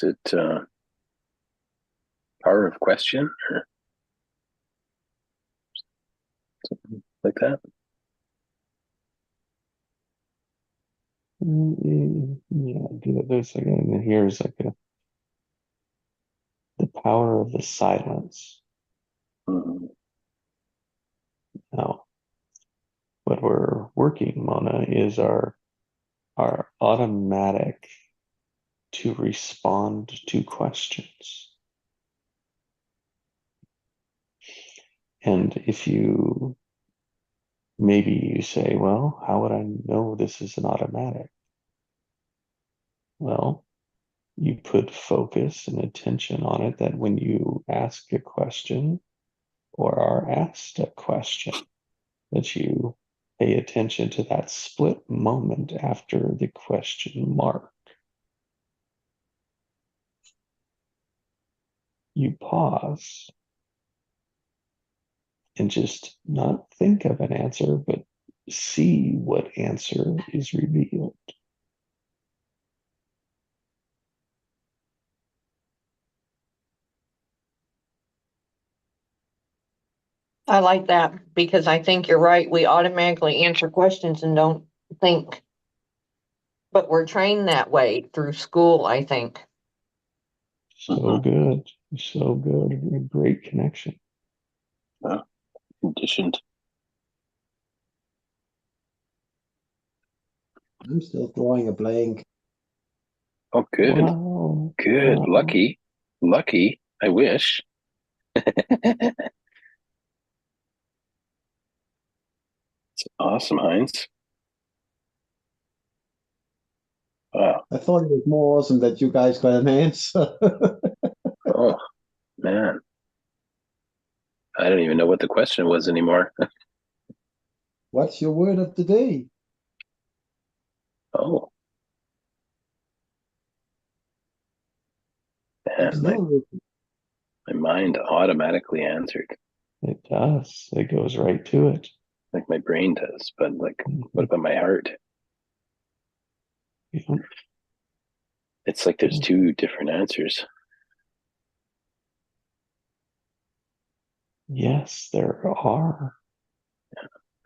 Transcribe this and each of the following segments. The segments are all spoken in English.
Is it power of question or something like that? Yeah, there's like and here's like the power of the silence. Mm, Now, what we're working, Mona, is our automatic to respond to questions. And if you maybe you say, well, how would I know this is an automatic? Well, you put focus and attention on it that when you ask a question or are asked a question, that you pay attention to that split moment after the question mark. You pause and just not think of an answer, but see what answer is revealed. I like that because I think you're right. We automatically answer questions and don't think, but we're trained that way through school, I think. So good. So good. A great connection. conditioned. I'm still drawing a blank. Oh, good. Wow. Good. Wow. Lucky. Lucky. I wish. It's awesome, Heinz. Wow. I thought it was more awesome that you guys got an answer. Oh, man. I don't even know what the question was anymore. What's your word of the day? Oh, I'm man. My, still looking. my mind automatically answered, It does. It goes right to it. like my brain does. But, like, what Mhm. about my heart? Yeah. It's like there's two different answers. Yes, there are.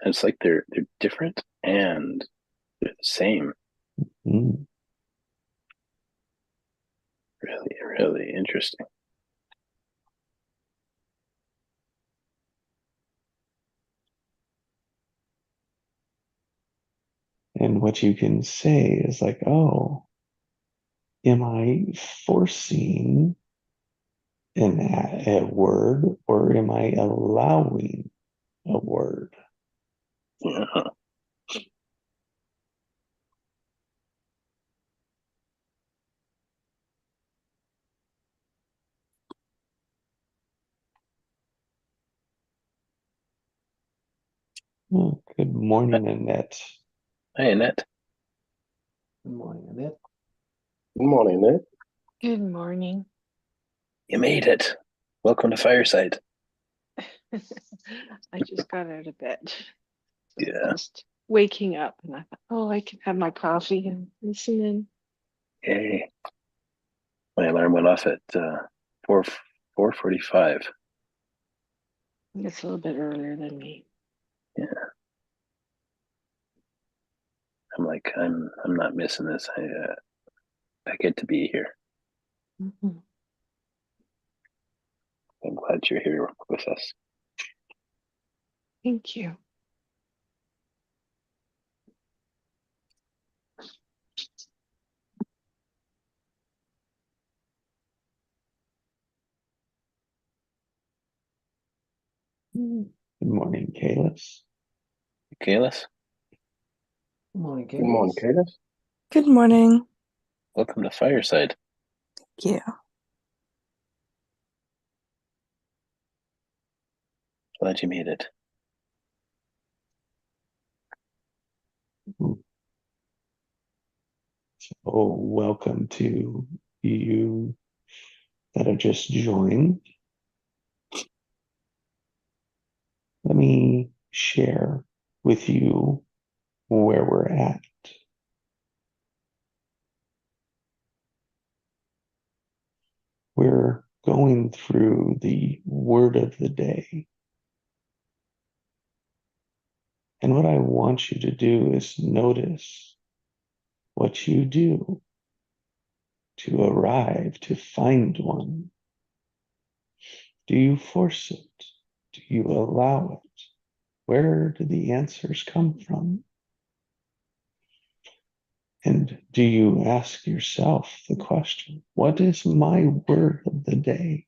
And it's like they're different and they're the same. Mm. Really, really interesting. And what you can say is like, oh, am I forcing a word or am I allowing a word? Yeah. Oh, good morning, Annette. Hi, Annette. Good morning, Annette. Good morning, Annette. Good morning. You made it. Welcome to Fireside. I just got out of bed. So Yeah. just waking up and I thought, oh, I can have my coffee and listen in. Yay. My alarm went off at 4 4:45. It's a little bit earlier than me. Yeah. I'm like, I'm not missing this. I get to be here. Mhm. I'm glad you're here with us. Thank you. Mm. Good morning, Kalis. Kalis, Good morning, good morning, Kalis. Kalis. Good morning. Welcome to Fireside. Yeah. Glad you made it. So, welcome to you that have just joined. Let me share with you where we're at. we're going through the word of the day. And what I want you to do is notice what you do to arrive, to find one. Do you force it? Do you allow it? Where do the answers come from? And do you ask yourself the question, what is my word of the day?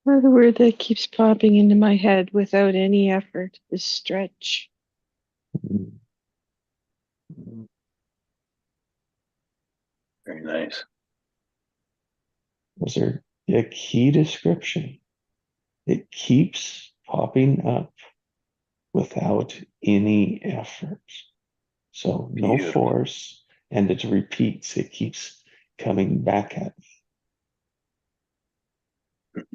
Or the word that keeps popping into my head without any effort is stretch. Very nice. Those are a key description. It keeps popping up without any effort. So no Beautiful. force, and it repeats. It keeps coming back at me.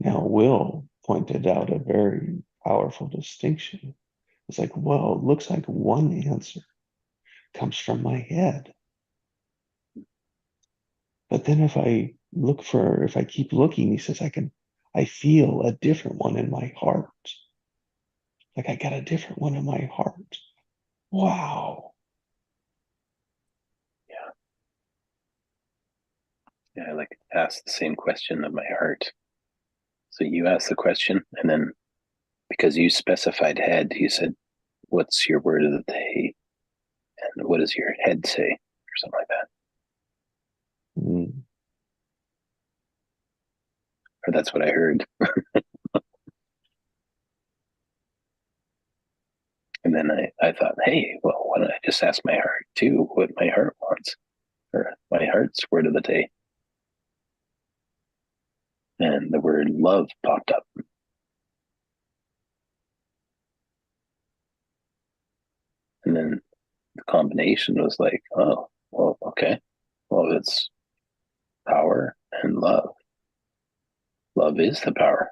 Now, Will pointed out a very powerful distinction. It's like, well, it looks like one answer comes from my head. But then if I keep looking, he says, I feel a different one in my heart. Like I got a different one in my heart. Wow. Yeah, I like to ask the same question of my heart. So you asked the question, and then because you specified head, you said, what's your word of the day? And what does your head say? Or something like that. Mm. Or that's what I heard. And then I thought, hey, well, why don't I just ask my heart too what my heart wants? Or my heart's word of the day. And the word love popped up. And then the combination was like, oh, well, okay. Well, it's power and love. Love is the power.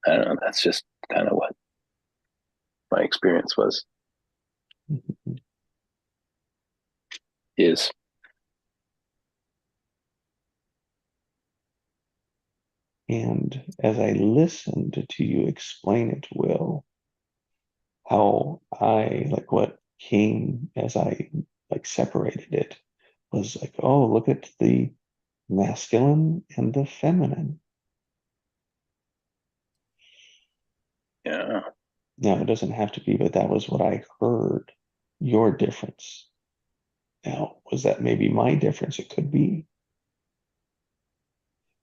I don't know. That's just kind of what my experience is. And as I listened to you explain it, Will, how what came as I separated it was like, oh, look at the masculine and the feminine. Yeah. Now, it doesn't have to be, but that was what I heard, your difference. Now, was that maybe my difference? It could be.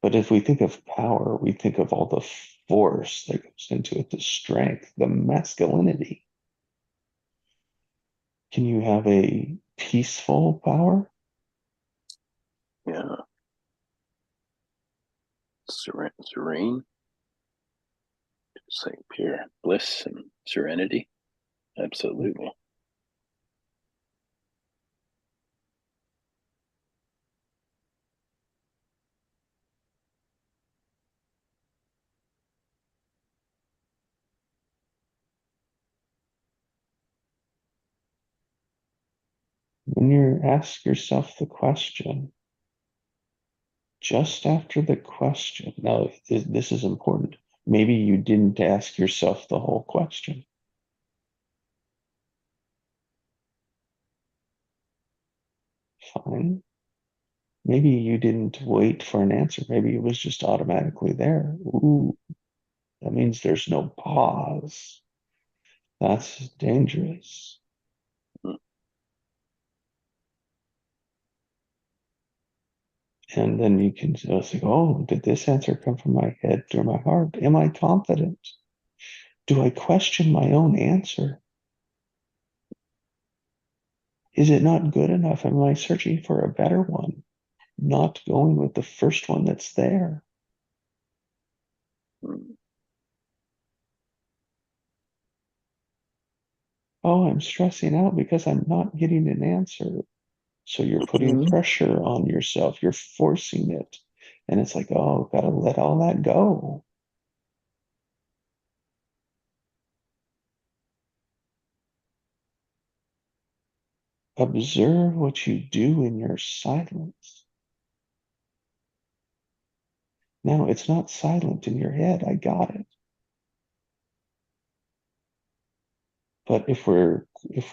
But if we think of power, we think of all the force that goes into it, the strength, the masculinity. Can you have a peaceful power? Yeah. Serene. Just like pure bliss and serenity. Absolutely. When you ask yourself the question, just after the question, now this is important. Maybe you didn't ask yourself the whole question. Fine. Maybe you didn't wait for an answer. Maybe it was just automatically there. Ooh, that means there's no pause. That's dangerous. And then you can say, oh, did this answer come from my head or my heart? Am I confident? Do I question my own answer? Is it not good enough? Am I searching for a better one? Not going with the first one that's there. oh, I'm stressing out because I'm not getting an answer. So you're putting Mhm. pressure on yourself, you're forcing it. And it's like, oh, gotta let all that go. Observe what you do in your silence. Now, it's not silent in your head, I got it. But if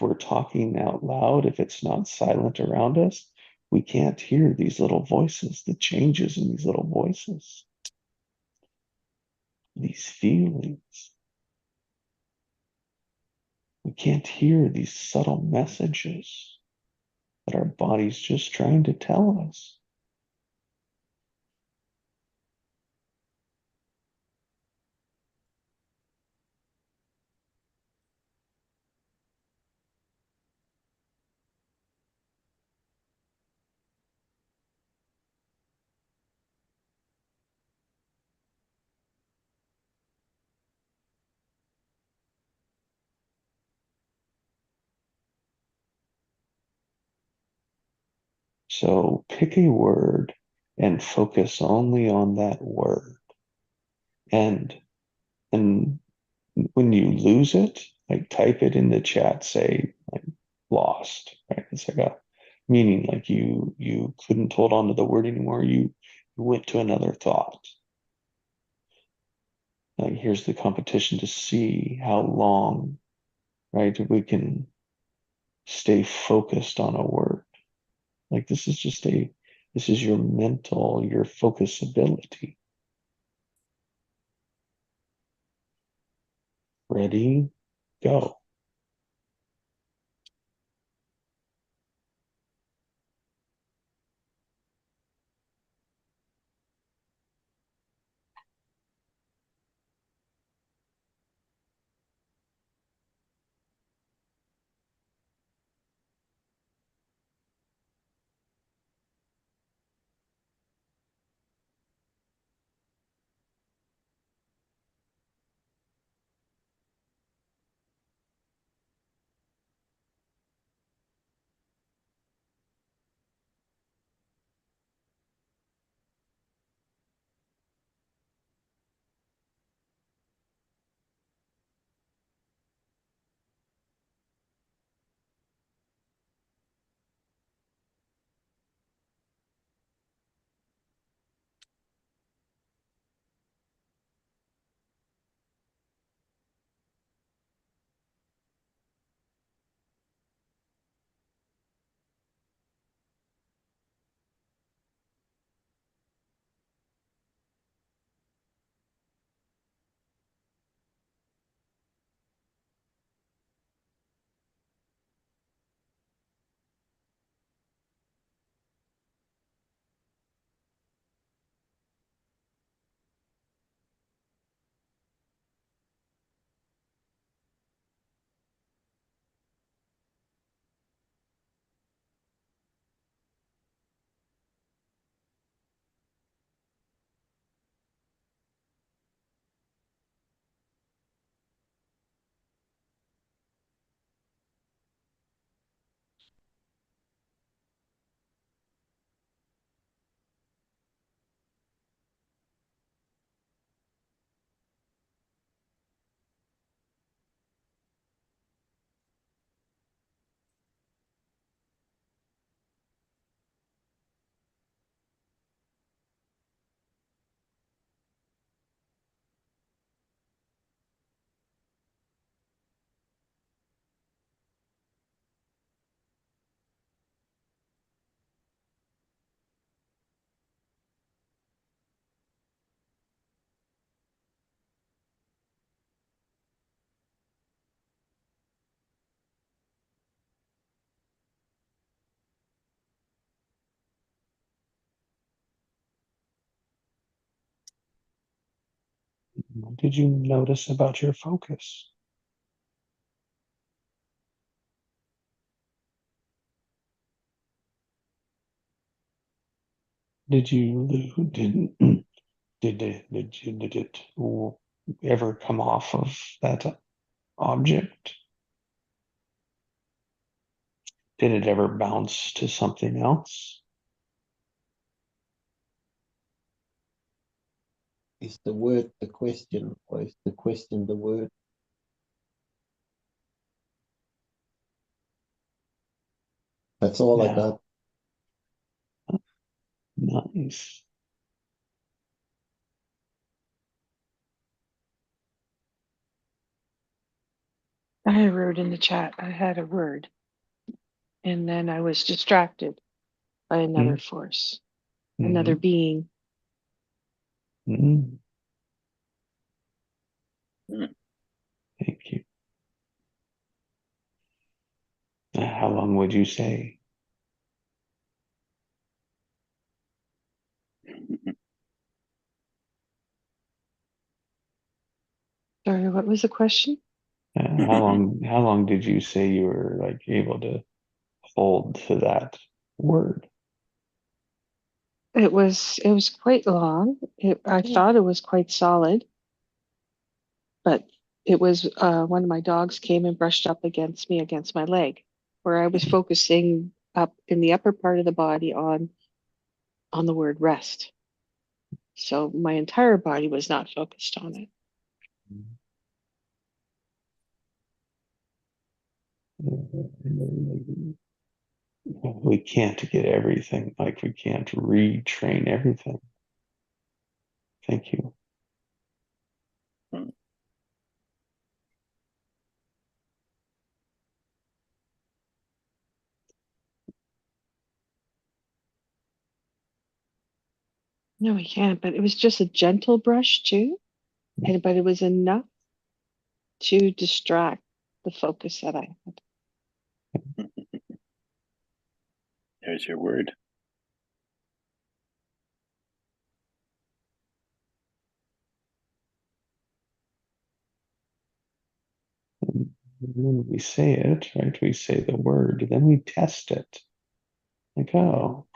we're talking out loud, if it's not silent around us, we can't hear these little voices, the changes in these little voices, these feelings. We can't hear these subtle messages that our body's just trying to tell us. So pick a word and focus only on that word. And and when you lose it, like type it in the chat, say like lost, right? It's like a meaning, like you couldn't hold on to the word anymore. You went to another thought. Like here's the competition to see how long, right, we can stay focused on a word. Like this is your mental, your focus ability. Ready, go. What did you notice about your focus? Did you did did it ever come off of that object? Did it ever bounce to something else? Is the word the question, or is the question the word? That's all I Yeah. got. Nice. I wrote in the chat, I had a word, and then I was distracted by another force, another Mhm. being. Mhm. Mm. Thank you. How long would you say? Sorry, what was the question? How long did you say you were like able to hold to that word? It was quite long. I thought it was quite solid, but it was one of my dogs came and brushed up against me against my leg, where I was focusing up in the upper part of the body on the word rest. So my entire body was not focused on it. We can't get everything, like we can't retrain everything. Thank you. Mm. No, we can't, but it was just a gentle brush too. But it was enough to distract the focus that I had. There's your word. And when we say it, right? We say the word, then we test it. Like, oh,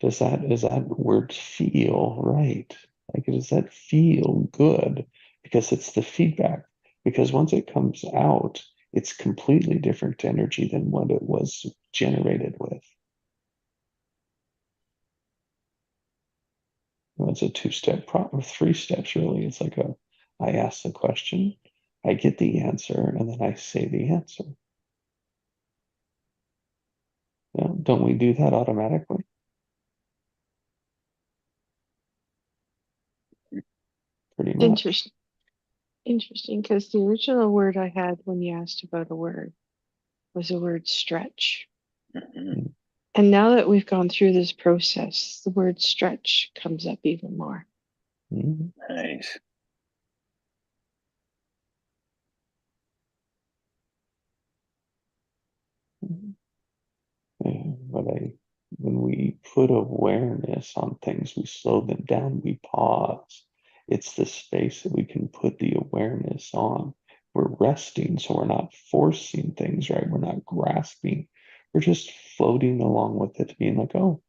does that word feel right? Like, does that feel good? Because it's the feedback. Because once it comes out, it's completely different energy than what it was generated with. Well, it's a two-step or three steps, really. It's like I ask the question, I get the answer, and then I say the answer. Yeah, don't we do that automatically? Pretty much. Interesting. Interesting, because the original word I had when you asked about a word was the word stretch. Mhm. And now that we've gone through this process, the word stretch comes up even more. Mhm. Nice. But when we put awareness on things, we slow them down, we pause. It's the space that we can put the awareness on. We're resting, so we're not forcing things, right? We're not grasping. We're just floating along with it, being like, oh,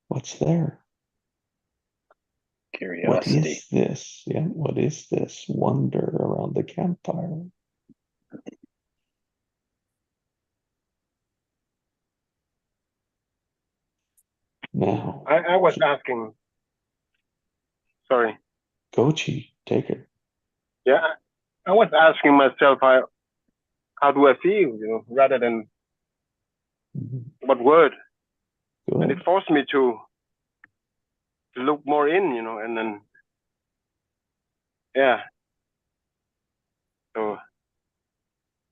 what's there? What Curiosity. is this? Yeah, what is this wonder around the campfire? Now, I was asking, sorry. Gochi, take it. Yeah, I was asking myself, how do I feel, rather than Mhm. what word. And it Good. forced me to look more in, and then, yeah. So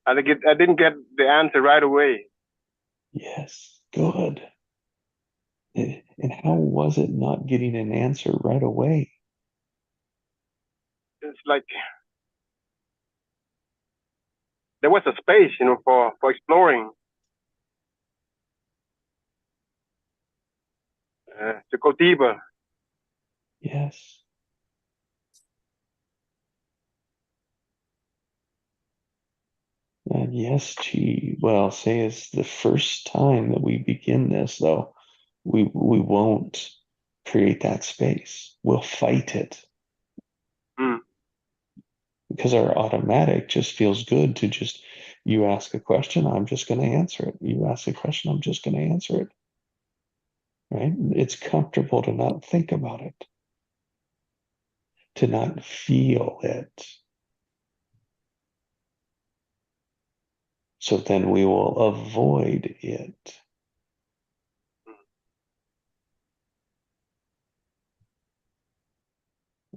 I didn't get the answer right away. Yes, good. And how was it not getting an answer right away? It's like there was a space, for exploring, to go deeper. Yes. And yes, Chi, what I'll say is the first time that we begin this, though, we won't create that space. We'll fight it. Mm. because our automatic just feels good to just, you ask a question, I'm just going to answer it. You ask a question, I'm just going to answer it. Right? It's comfortable to not think about it, to not feel it. So then we will avoid it.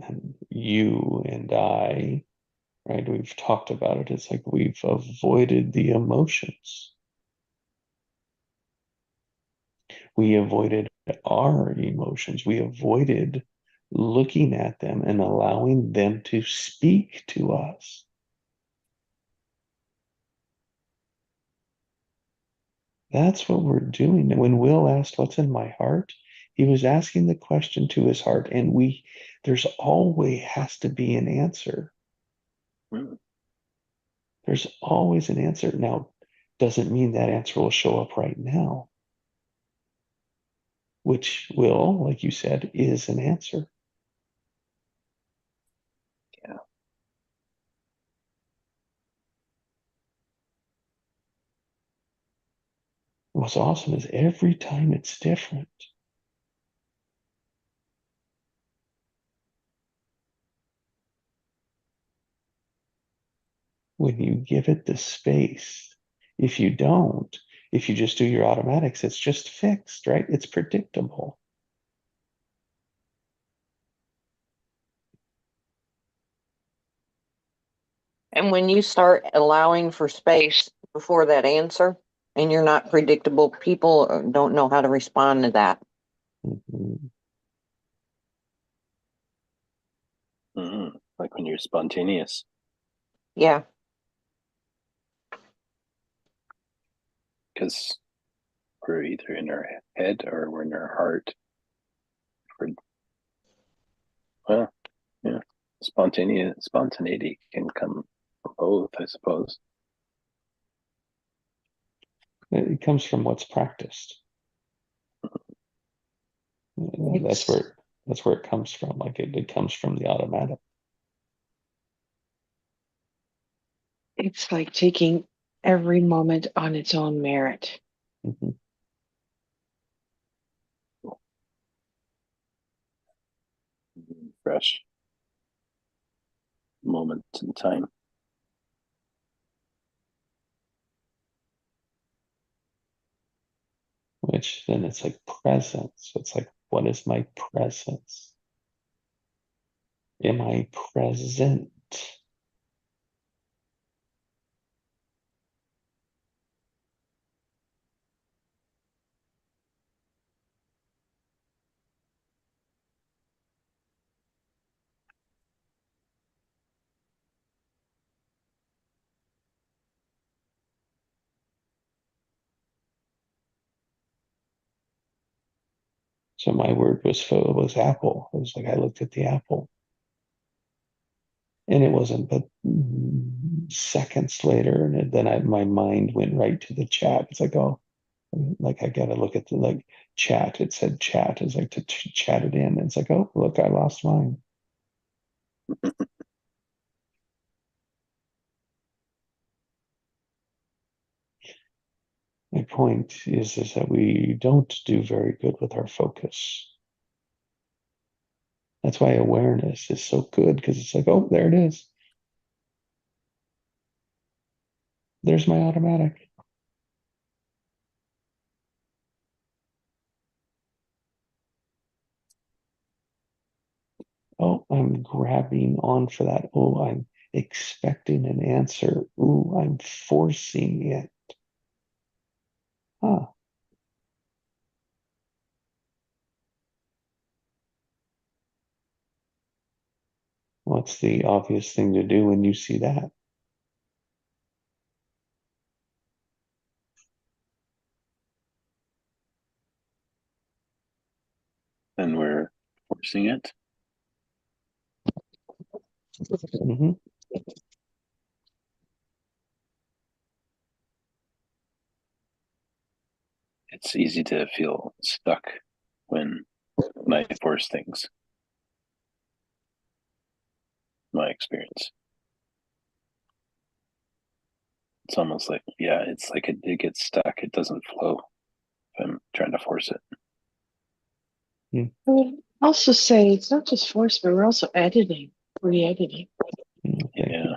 And you and I, right? We've talked about it. It's like we've avoided the emotions. We avoided our emotions. We avoided looking at them and allowing them to speak to us. That's what we're doing. And when Will asked, "What's in my heart?" he was asking the question to his heart. And there's always has to be an answer. Hmm. There's always an answer. Now, doesn't mean that answer will show up right now, which will, like you said, is an answer. Yeah. What's awesome is every time it's different. When you give it the space. If you don't, if you just do your automatics, it's just fixed, right? It's predictable. And when you start allowing for space before that answer and you're not predictable, people don't know how to respond to that. Mhm. Like when you're spontaneous. Yeah. Because we're either in our head or we're in our heart. Well, yeah, spontaneity can come from both, I suppose. It comes from what's practiced. That's where it comes from. Like it comes from the automatic. It's like taking every moment on its own merit. Mhm. Fresh moment in time. Which then it's like presence. It's like, what is my presence? Am I present? So my word was apple. It was like I looked at the apple. And it wasn't but seconds later, and then my mind went right to the chat. It's like, oh, like I gotta look at the like chat. It said chat. It's like to chat it in. It's like, oh, look, I lost mine. My point is that we don't do very good with our focus. That's why awareness is so good, because it's like, oh, there it is. There's my automatic. Oh, I'm grabbing on for that. Oh, I'm expecting an answer. Ooh, I'm forcing it. Huh. What's the obvious thing to do when you see that? And we're forcing it. Mm-hmm. It's easy to feel stuck when I force things. My experience. It's almost like, yeah, it's like it gets stuck. It doesn't flow if I'm trying to force it. I would also say it's not just force, but we're also editing, re-editing. Thank Yeah.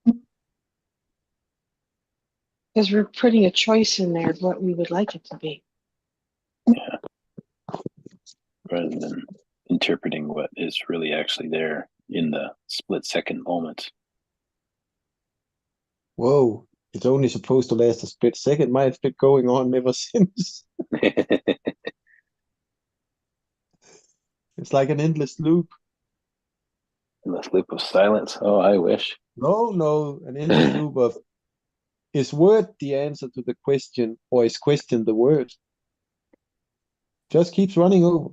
you. Because we're putting a choice in there of what we would like it to be. Rather than interpreting what is really actually there in the split second moment. Whoa, it's only supposed to last a split second. Might have been going on ever since. It's like an endless loop. In the loop of silence. Oh, I wish. No, an endless loop of, is word the answer to the question, or is question the word? Just keeps running over.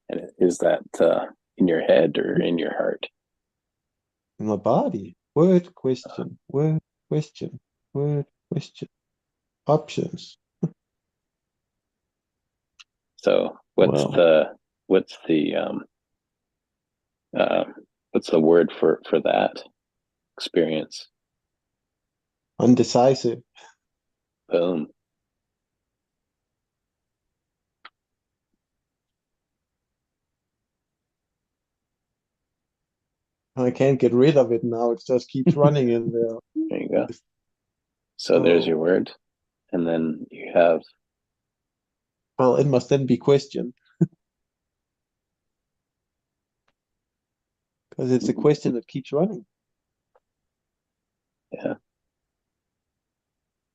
And is that in your head or in your heart? In my body. Word, question, word, question, word, question. Options. So what's Well. the what's the what's the word for that experience? Undecisive. Boom. I can't get rid of it now. It just keeps running in there. There you go. So there's your word. And then you have, Well, it must then be question. Because it's a question that keeps running. yeah,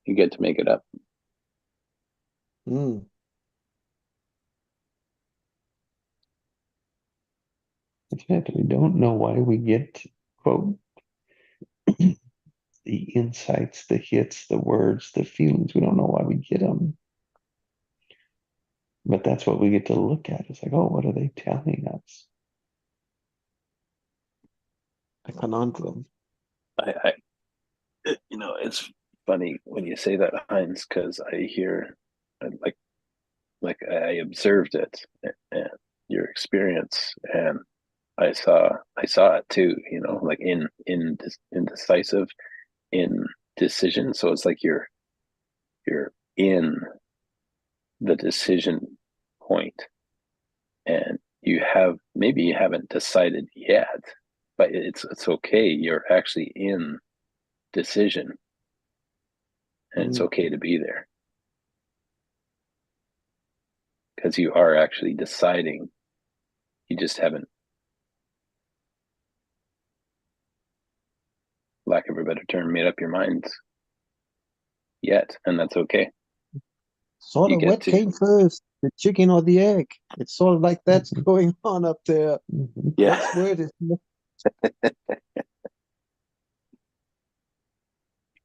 you get to make it up. Mm. Exactly. We don't know why we get, quote, the insights, the hits, the words, the feelings. We don't know why we get them. But that's what we get to look at. It's like, oh, what are they telling us? A conundrum. I it's funny when you say that, Heinz, because I hear, like I observed it and your experience, and I saw it too. Like indecisive, indecision. So it's like you're in the decision point, and maybe you haven't decided yet, but it's okay. You're actually in decision, and it's okay to be there because you are actually deciding. You just haven't, lack of a better term, made up your minds yet, and that's okay. Sort You of get what to. came first, the chicken or the egg? It's sort of like that's going on up there. Yeah. Which word is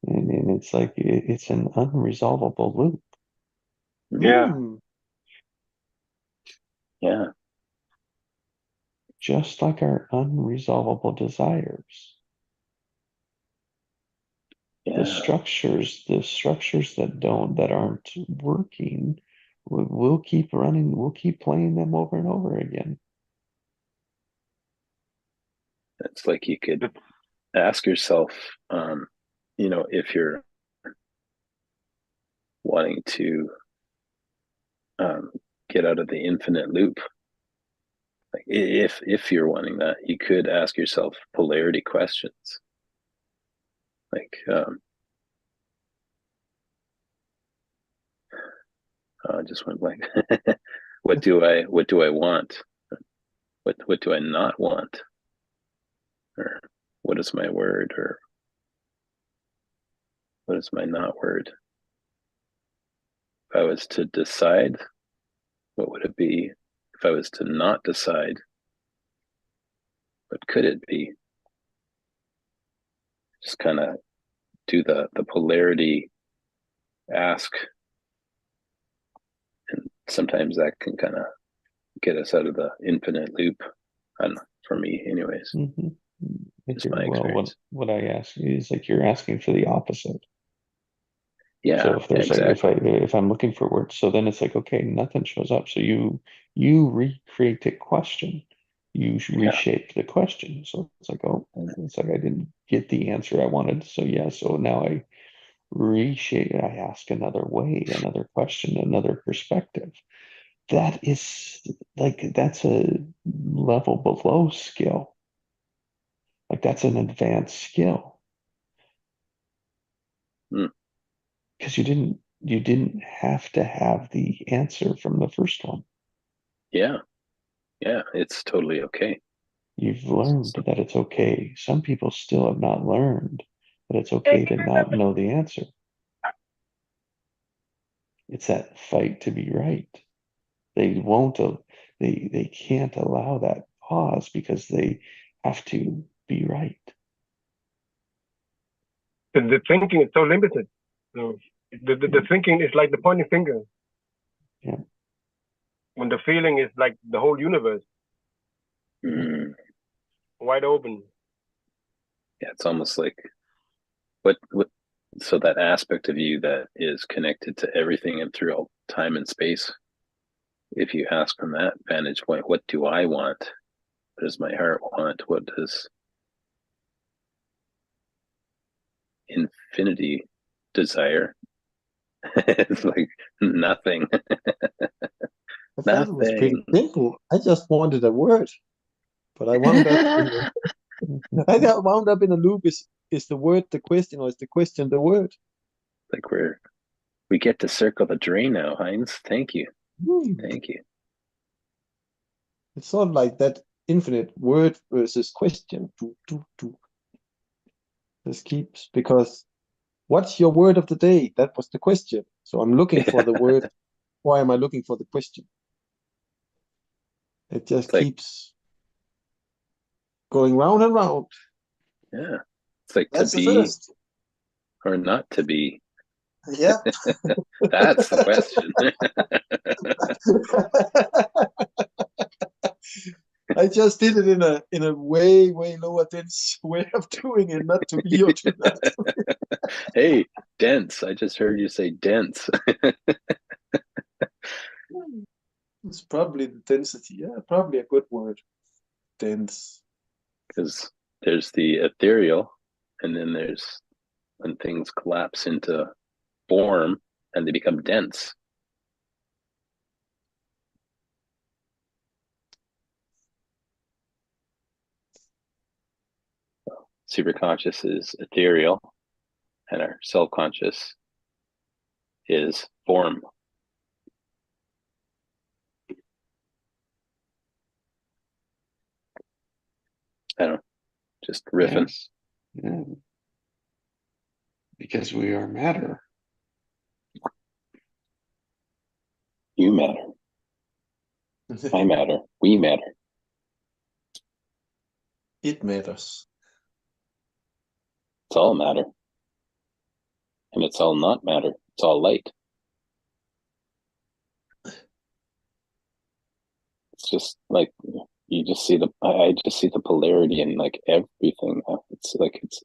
And it's like, it's an unresolvable loop. Yeah. Yeah. Just like our unresolvable desires. Yeah. The structures that aren't working, we'll keep running, we'll keep playing them over and over again. It's like you could ask yourself, if you're wanting to get out of the infinite loop, like if you're wanting that, you could ask yourself polarity questions, like just went blank. what do I want? What do I not want? Or what is my word? Or what is my not word? If I was to decide, what would it be? If I was to not decide, what could it be? Just kind of do the polarity ask, and sometimes that can kind of get us out of the infinite loop. I don't know, for me anyways. Mm-hmm. Just my Well, experience. what I ask is like you're asking for the opposite. Yeah. So if there's exactly. if I'm looking for words, so then it's like, okay, nothing shows up. So you recreate the question. you reshape the question. So it's like, oh, it's like I didn't get the answer I wanted. So yeah, so now I reshape, I ask another way, another question, another perspective. That is like, that's a level below skill. Like that's an advanced skill. Hmm. Because you didn't have to have the answer from the first one. Yeah. Yeah. It's totally okay. You've learned that it's okay. Some people still have not learned that it's okay to not know the answer. It's that fight to be right. They won't, they can't allow that pause because they have to be right. The thinking is so limited. So the thinking is like the pointing finger. Yeah. When the feeling is like the whole universe, Mm. wide open. Yeah. It's almost like what, so that aspect of you that is connected to everything and through all time and space. If you ask from that vantage point, what do I want? What does my heart want? What does infinity desire? It's like nothing. I thought it was pretty Nothing. simple. I just wanted a word, but I wound up in a loop. Is the word the question, or is the question the word? Like we get to circle the drain now, Heinz. Thank you. Thank you. It's sort of like that infinite word versus question. This keeps, because what's your word of the day? That was the question. So I'm looking for the word. Why am I looking for the question? It just It's like, keeps going round and round. yeah. It's like to That's the be first. or not to be. Yeah. That's the question. I just did it in a way lower dense way of doing it, not to be or to not. Hey, dense. I just heard you say dense. It's probably the density. Yeah, probably a good word. Dense. Because there's the ethereal, and then there's when things collapse into form and they become dense. Superconscious is ethereal, and our self-conscious is form. I don't know, just riffing. Yes. Yeah. Because we are matter. You matter. I matter. We matter. It matters. It's all matter. And it's all not matter. It's all light. It's just like you just see I just see the polarity in like everything. It's like it's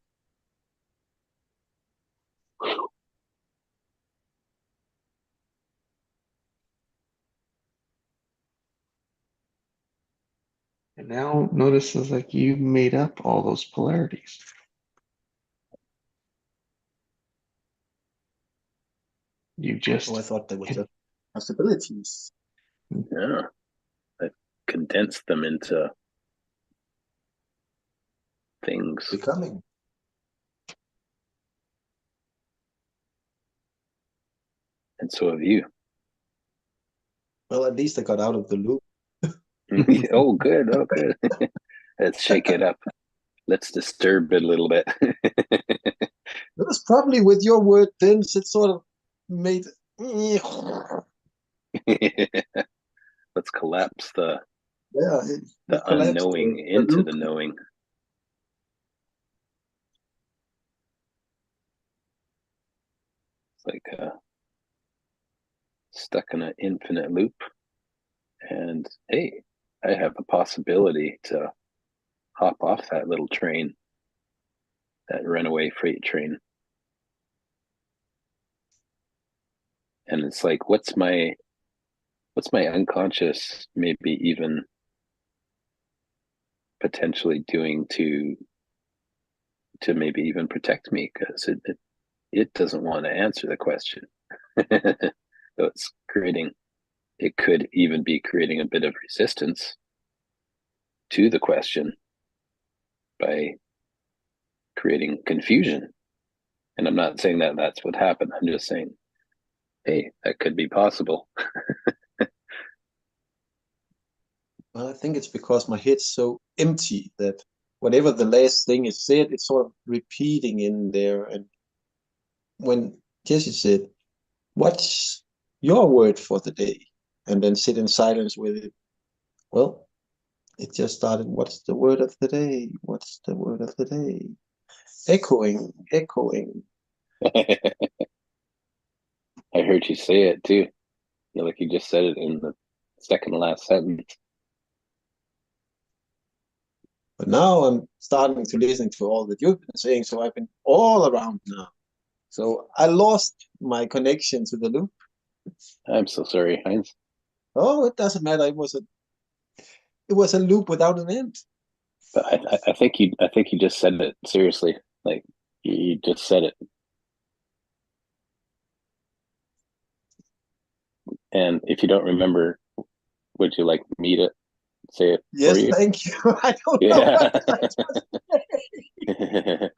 And now notice it's like you made up all those polarities. You just Oh, I thought they were just possibilities. yeah. I condensed them into things. Becoming. And so have you. Well, at least I got out of the loop. Oh good. Oh good. Let's shake it up. Let's disturb it a little bit. That was probably with your word dense, it sort of made Let's collapse the it collapsed unknowing the into loop. the knowing. It's like stuck in an infinite loop. And hey, I have the possibility to hop off that little train, that runaway freight train. And it's like, what's my unconscious maybe even potentially doing to maybe even protect me, because it doesn't want to answer the question. So it could even be creating a bit of resistance to the question by creating confusion. And I'm not saying that that's what happened. I'm just saying, hey, that could be possible. Well, I think it's because my head's so empty that whatever the last thing is said, it's sort of repeating in there. And when Jesse said, "What's your word for the day?" and then sit in silence with it, well, it just started, "What's the word of the day? What's the word of the day?" Echoing, echoing. I heard you say it too. Like you just said it in the second to last sentence. But now I'm starting to listen to all that you've been saying, so I've been all around now. So I lost my connection to the loop. I'm so sorry, Heinz. Oh, it doesn't matter. It was a loop without an end. But I think you just said it seriously. Like you just said it. And if you don't remember, would you like me to say it for Yes, you? thank you. I don't know Yeah. what I was saying.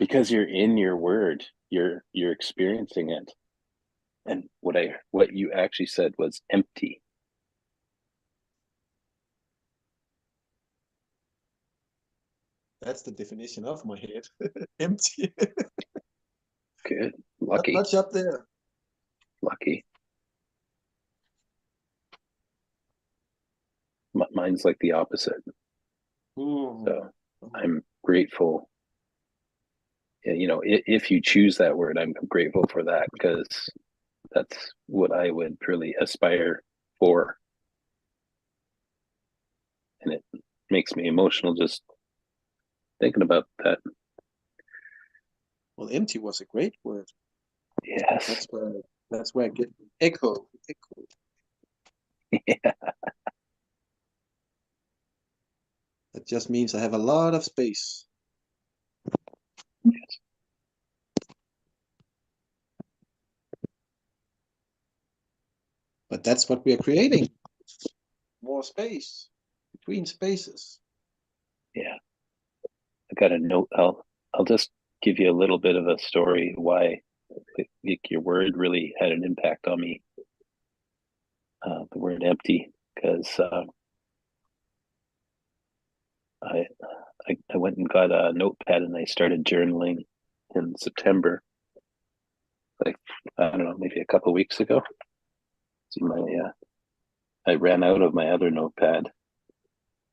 Because you're in your word. You're experiencing it. And what you actually said was empty. That's the definition of my head. Empty. Good. Not Lucky. much up there. Lucky. Mine's like the opposite. So I'm grateful. Yeah, if you choose that word, I'm grateful for that, because that's what I would really aspire for. And it makes me emotional just thinking about that. Well, empty was a great word. Yes. That's where I get echo. Echo. Yeah. That just means I have a lot of space. But that's what we are creating. More space between spaces. Yeah. I got a note. I'll just give you a little bit of a story why your word really had an impact on me. The word empty, because I went and got a notepad and I started journaling in September. Like, I don't know, maybe a couple of weeks ago. So I ran out of my other notepad.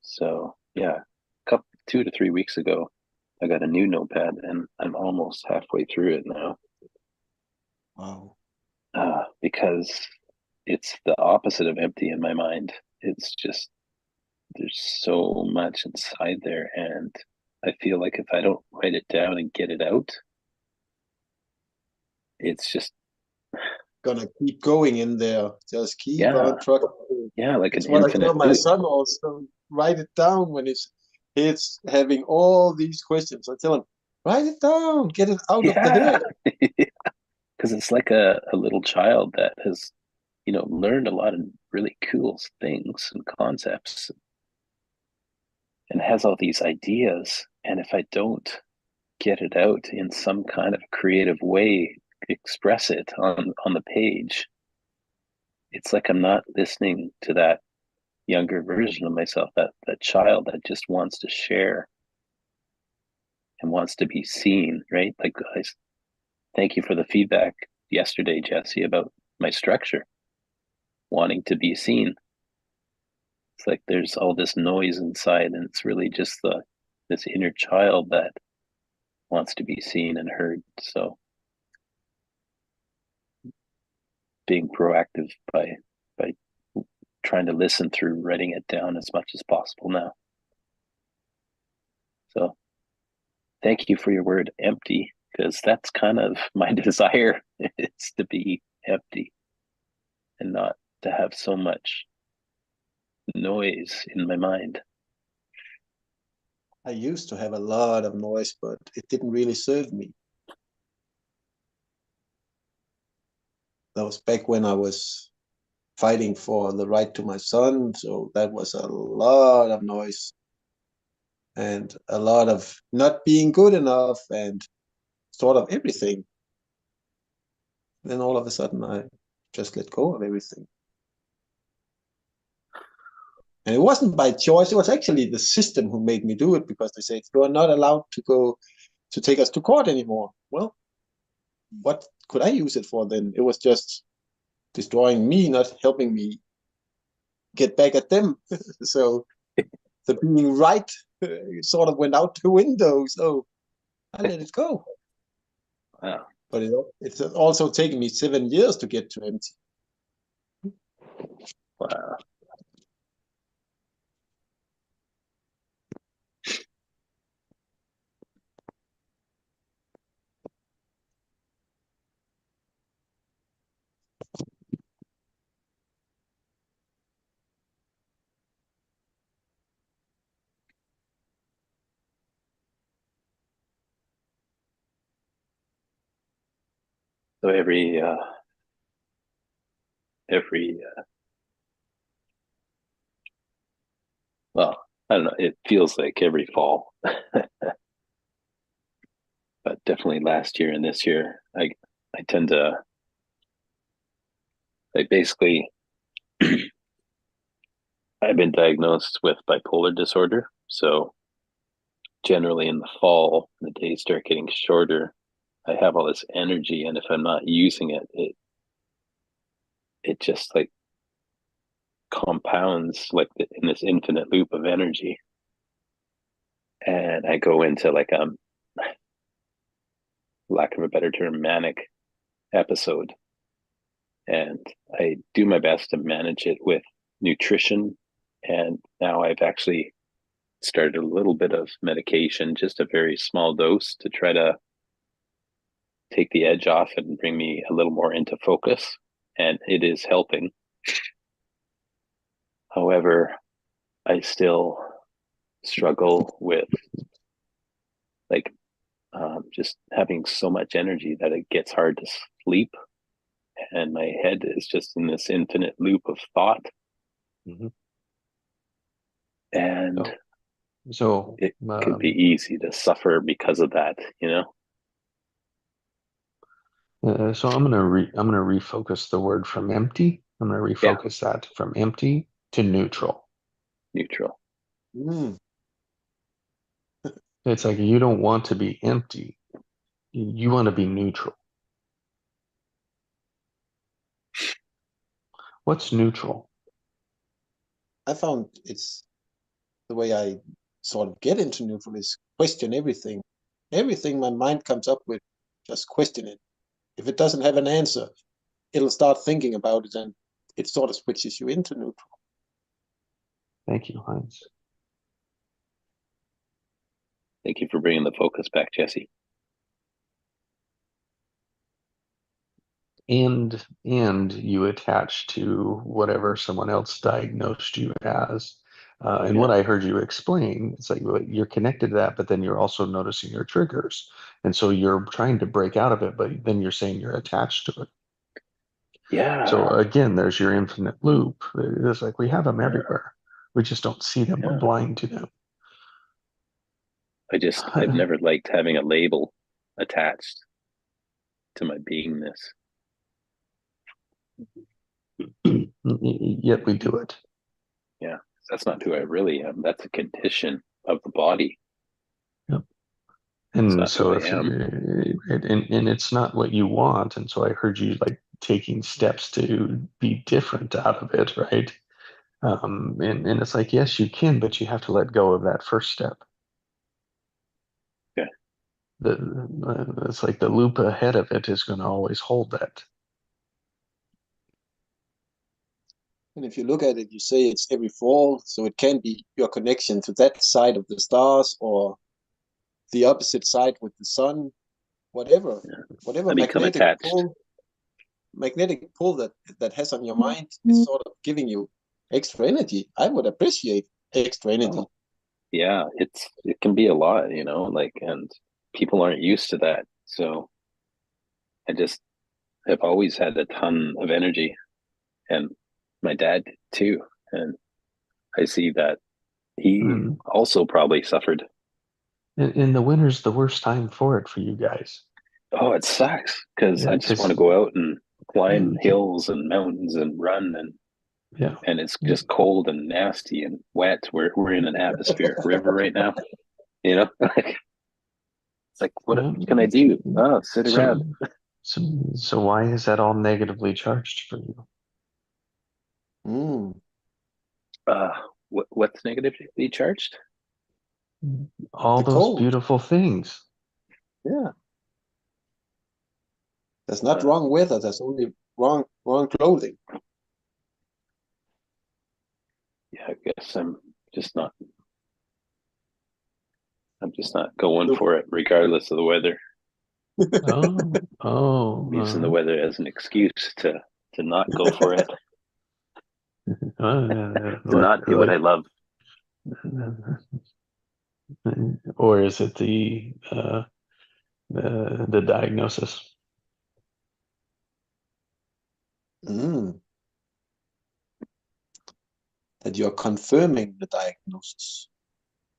So yeah, 2 to 3 weeks ago, I got a new notepad and I'm almost halfway through it now. Wow. Because it's the opposite of empty in my mind. It's just, there's so much inside there, and I feel like if I don't write it down and get it out, it's just Gonna keep going in there. Just keep yeah, on trucking. like That's an what I infinite tell my loop. son also. Write it down when it's having all these questions. I tell him, write it down, get it out of the head. Because it's like a little child that has, learned a lot of really cool things and concepts and has all these ideas. And if I don't get it out in some kind of creative way, express it on the page, it's like I'm not listening to that younger version of myself, that child that just wants to share and wants to be seen, right? Like, thank you for the feedback yesterday, Jesse, about my structure, wanting to be seen. It's like there's all this noise inside, and it's really just this inner child that wants to be seen and heard. So being proactive by trying to listen through writing it down as much as possible now. So thank you for your word empty, because that's kind of my desire. It's to be empty and not to have so much noise in my mind. I used to have a lot of noise, but it didn't really serve me. That was back when I was fighting for the right to my son, so that was a lot of noise and a lot of not being good enough and sort of everything. Then all of a sudden I just let go of everything. And it wasn't by choice, it was actually the system who made me do it, because they said, you are not allowed to go to take us to court anymore. Well, what could I use it for then? It was just destroying me, not helping me get back at them. So the being right sort of went out the window. So I let it go. Wow. But it's also taken me 7 years to get to empty. Wow. So every well, I don't know, it feels like every fall. But definitely last year and this year, I tend to like basically I've been diagnosed with bipolar disorder. So generally in the fall, the days start getting shorter. I have all this energy, and if I'm not using it, it just like compounds like in this infinite loop of energy. And I go into like lack of a better term, manic episode. And I do my best to manage it with nutrition. And now I've actually started a little bit of medication, just a very small dose, to try to take the edge off and bring me a little more into focus. And it is helping. However, I still struggle with like just having so much energy that it gets hard to sleep. And my head is just in this infinite loop of thought. Mhm. And So it could be easy to suffer because of that, you know? so I'm gonna refocus the word from empty. I'm gonna refocus that from empty to neutral. Neutral. Mm. It's like you don't want to be empty. You want to be neutral. What's neutral? I found it's the way I sort of get into neutral is question everything. Everything my mind comes up with, just question it. If it doesn't have an answer, it'll start thinking about it, and it sort of switches you into neutral. Thank you, Heinz. Thank you for bringing the focus back, Jesse. And you attach to whatever someone else diagnosed you as. And what I heard you explain, it's like you're connected to that, but then you're also noticing your triggers. And so you're trying to break out of it, but then you're saying you're attached to it. Yeah. So again, there's your infinite loop. It's like we have them everywhere. We just don't see them. We're blind to them. I've never liked having a label attached to my beingness. Yet we do it. Yeah, that's not who I really am. That's a condition of the body. Yep. And so if and it's not what you want. And so I heard you like taking steps to be different out of it, right? And it's like, yes, you can, but you have to let go of that first step. Okay. It's like the loop ahead of it is going to always hold that. And if you look at it, you say it's every fall, so it can be your connection to that side of the stars or the opposite side with the sun, whatever I become attached. magnetic pull that has on your mind is sort of giving you extra energy. I would appreciate extra energy. yeah, it can be a lot, like, and people aren't used to that. So I just have always had a ton of energy, and my dad too. And I see that he And, also probably suffered. and the winter's the worst time for it for you guys. Oh, it sucks because Yeah, I just want because to go out and climb yeah, hills and mountains and run, yeah, and it's yeah. just cold and nasty and wet. We're in an atmospheric river right now, you know? It's like, what Yeah. can I do? Oh, sit around. So, so why is that all negatively charged for you? Mm, Uh, what's negatively charged? All the those cold. beautiful things. Yeah. There's not Uh, wrong weather. There's only wrong clothing. yeah, I guess just not, I'm just not going So, for it, regardless of the weather. Oh, I'm using the oh, weather as an excuse to not go for it, to not do what I like, love. or is it the diagnosis? mm, that you're confirming the diagnosis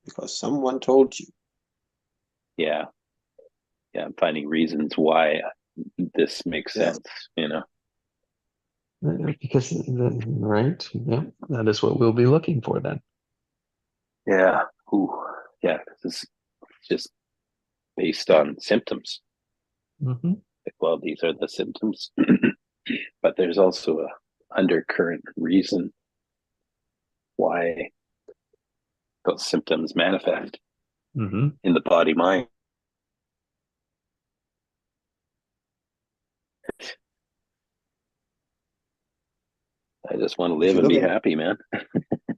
because someone told you. Yeah, yeah, I'm finding reasons why this makes Yeah. sense. Because right, yeah, that is what we'll be looking for then. Yeah. Ooh, yeah, this is just based on symptoms. Hmm. Like, well, these are the symptoms, but there's also a undercurrent reason why those symptoms manifest Hmm. in the body mind. I just want to If live you and look be at happy, man.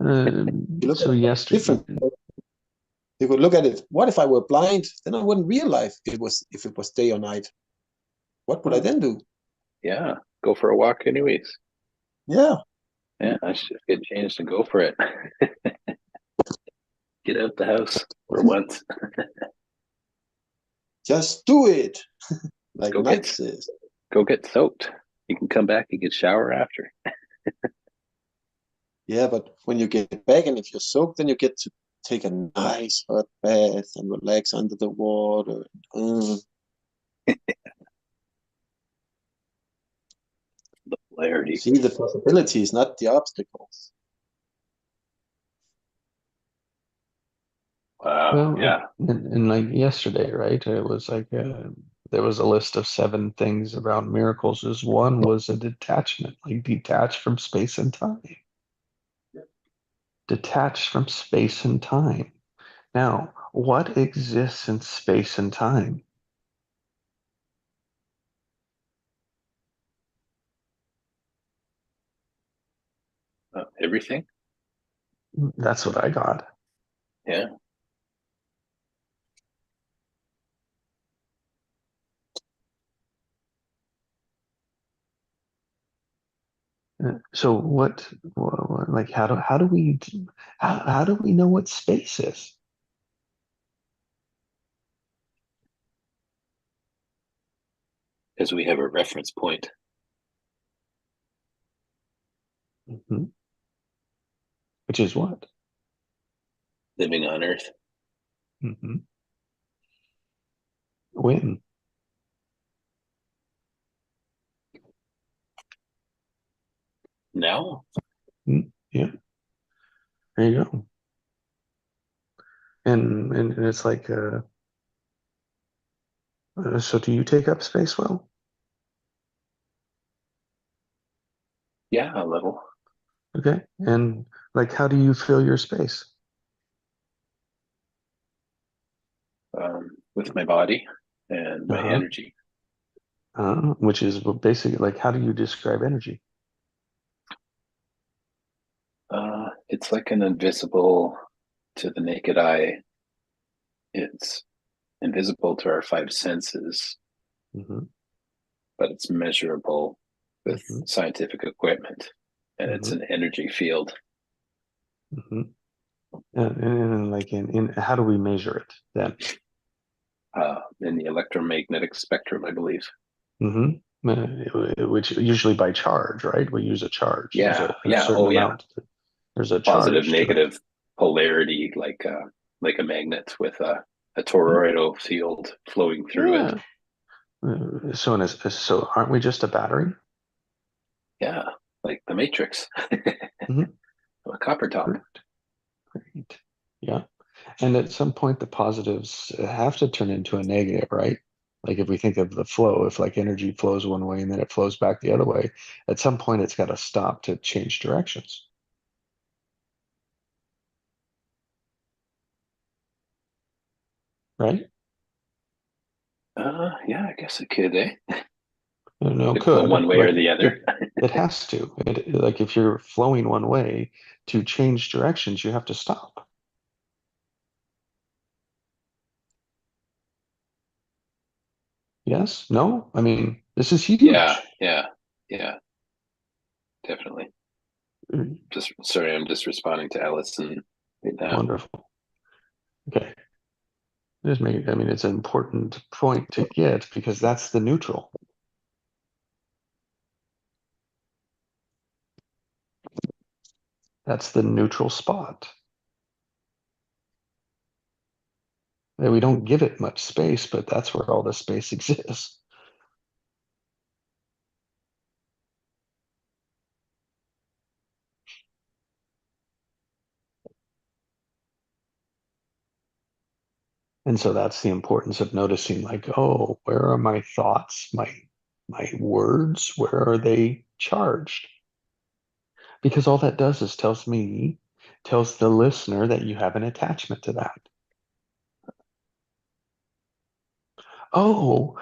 you look at So it yesterday, different, you could look at it. What if I were blind? Then I wouldn't realize if it was day or night. What would I then do? Yeah, go for a walk anyways. Yeah, Yeah, I should get changed and go for it. Get out the house for once. just do it, like Go Nike get says. go get soaked. You can come back and get shower after. Yeah, but when you get back and if you're soaked, then you get to take a nice hot bath and relax under the water. Mm. The polarity. See the possibilities, not the obstacles. Wow. well, Yeah. and like yesterday, right? It was like there was a list of 7 things about miracles. Just one was a detachment, like detached from space and time. Detached from space and time. Now, what exists in space and time? Everything. That's what I got. Yeah. So like how do we know what space is? Because we have a reference point. Mhm. Which is what? Living on Earth. Hmm. When? Now. Yeah, there you go. And it's like so do you take up space well? Yeah, a little. Okay. And like how do you fill your space? With my body and my Uh-huh. energy. Which is basically like how do you describe energy? It's like an invisible to the naked eye. It's invisible to our five senses, Hmm. but it's measurable with Hmm. scientific equipment, and it's Hmm. an energy field. Hmm. And like in how do we measure it then? In the electromagnetic spectrum, I believe. Which usually by charge, right? We use a charge. There's Yeah, a yeah, certain oh yeah. amount. There's a Positive, charge to it. negative polarity, like a magnet with a toroidal field flowing through it. Yeah. So aren't we just a battery? Yeah, like the Matrix. Mhm. A copper top. Great. Yeah. And at some point, the positives have to turn into a negative, right? Like if we think of the flow, if like energy flows one way and then it flows back the other way, at some point it's got to stop to change directions. Right? Yeah, I guess it could, eh? No, Could flow one way or like the other. it has to. Like if you're flowing one way, to change directions, you have to stop. Yes? No? I mean, this is huge. Yeah, definitely. Mm, Just sorry, I'm just responding to Allison right now. Wonderful. Okay. I mean, it's an important point to get because that's the neutral. That's the neutral spot. And we don't give it much space, but that's where all the space exists. And so that's the importance of noticing, like, oh, where are my thoughts, my words, where are they charged? Because all that does is tells the listener that you have an attachment to that. Oh,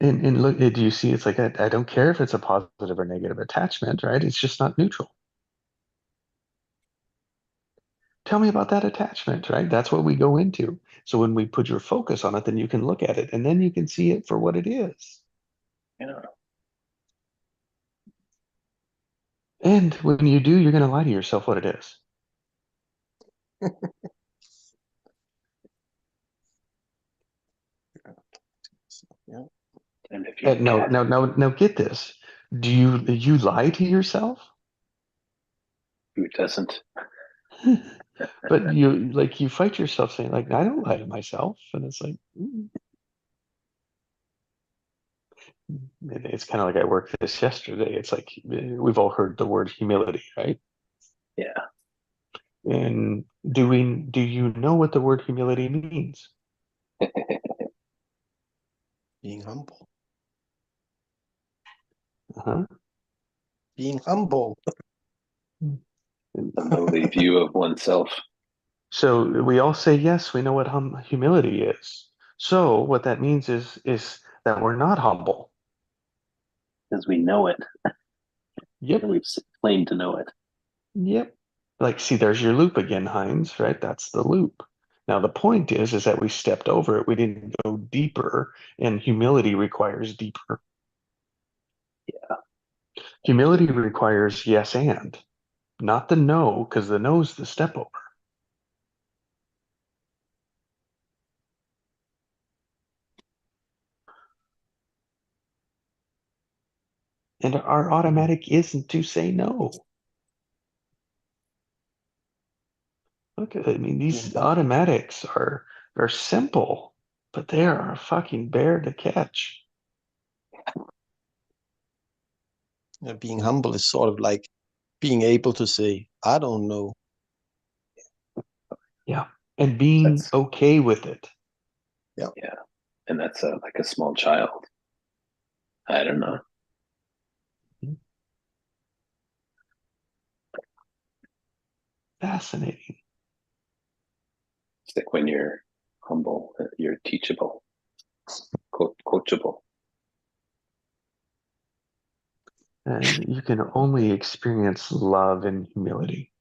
and look, do you see? It's like I don't care if it's a positive or negative attachment, right? It's just not neutral. Tell me about that attachment, right? That's what we go into. So when we put your focus on it, then you can look at it and then you can see it for what it is. Yeah. And when you do, you're going to lie to yourself what it is. Yeah. And if you No, get this. Do you lie to yourself? who doesn't? But you fight yourself saying like, I don't lie to myself. And it's like, it's kind of like I worked this yesterday. It's like we've all heard the word humility, right? Yeah. And do you know what the word humility means? Being humble. Uh-huh. Being humble. A lowly view of oneself. So we all say yes, we know what humility is. So what that means is that we're not humble. Because we know it. Yep. And we've claimed to know it. Yep. Like, see, there's your loop again, Heinz, right? That's the loop. Now the point is that we stepped over it. We didn't go deeper, and humility requires deeper. Yeah. Humility requires yes and, not the no, because the no's the step over. And our automatic isn't to say no. Look, I mean, these Yeah. automatics are simple, but they are a fucking bear to catch. Being humble is sort of like being able to say, I don't know. Yeah. And being That's okay with it. Yeah. and that's like a small child. I don't know. Fascinating. It's like when you're humble, you're teachable, coachable. And you can only experience love and humility.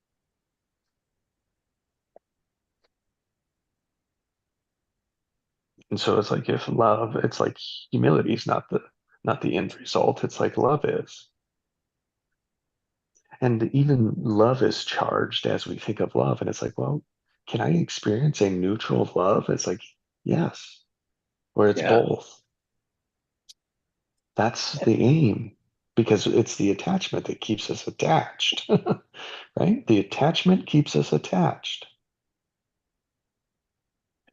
And so it's like if love, it's like humility is not the end result. It's like love is. And even love is charged as we think of love. And it's like, well, can I experience a neutral love? It's like, yes, or it's Yeah. both. That's the aim, because it's the attachment that keeps us attached, right? The attachment keeps us attached.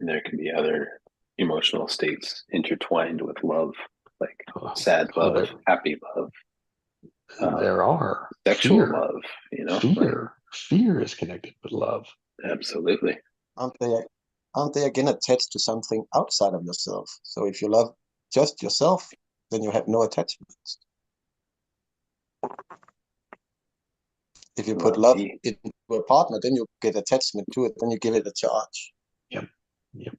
And there can be other emotional states intertwined with love, like Oh, sad oh, love, happy love, there are sexual love, like fear is connected with love. absolutely. Aren't they aren't they again attached to something outside of yourself? So if you love just yourself, then you have no attachments. If you put Well, love into a partner, then you get attachment to it, then you give it a charge. Yep. Yep.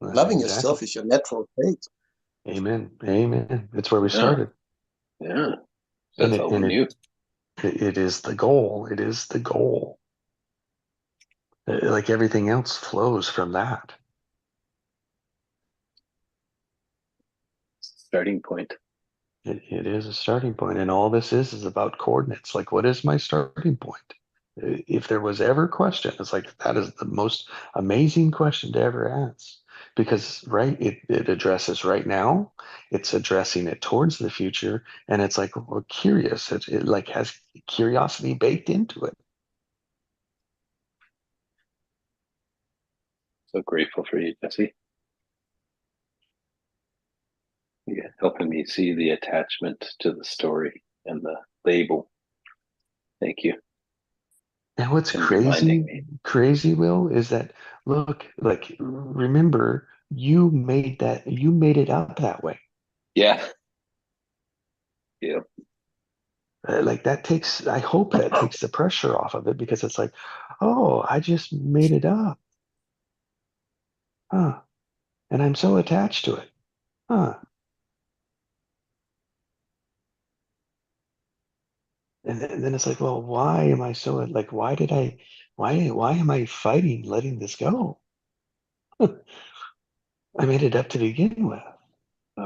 Loving Exactly. yourself is your natural state. Amen. Amen. It's where we yeah, started. yeah. And That's all we knew. it is the goal. It is the goal. Like everything else flows from that. Starting point. It is a starting point, and all this is about coordinates. Like, what is my starting point? If there was ever a question, it's like that is the most amazing question to ever ask, because right, it addresses right now, it's addressing it towards the future, and it's like we're curious. It like has curiosity baked into it. So grateful for you, Jesse. Yeah, helping me see the attachment to the story and the label. Thank you. And what's And reminding crazy, Will, is that look, like remember, you made it up that way. Yeah. Yeah. Like that takes, I hope that takes the pressure off of it, because it's like, oh, I just made it up. Huh. And I'm so attached to it. Huh. And then it's like, well, why am I so like, why am I fighting letting this go? I made it up to begin with.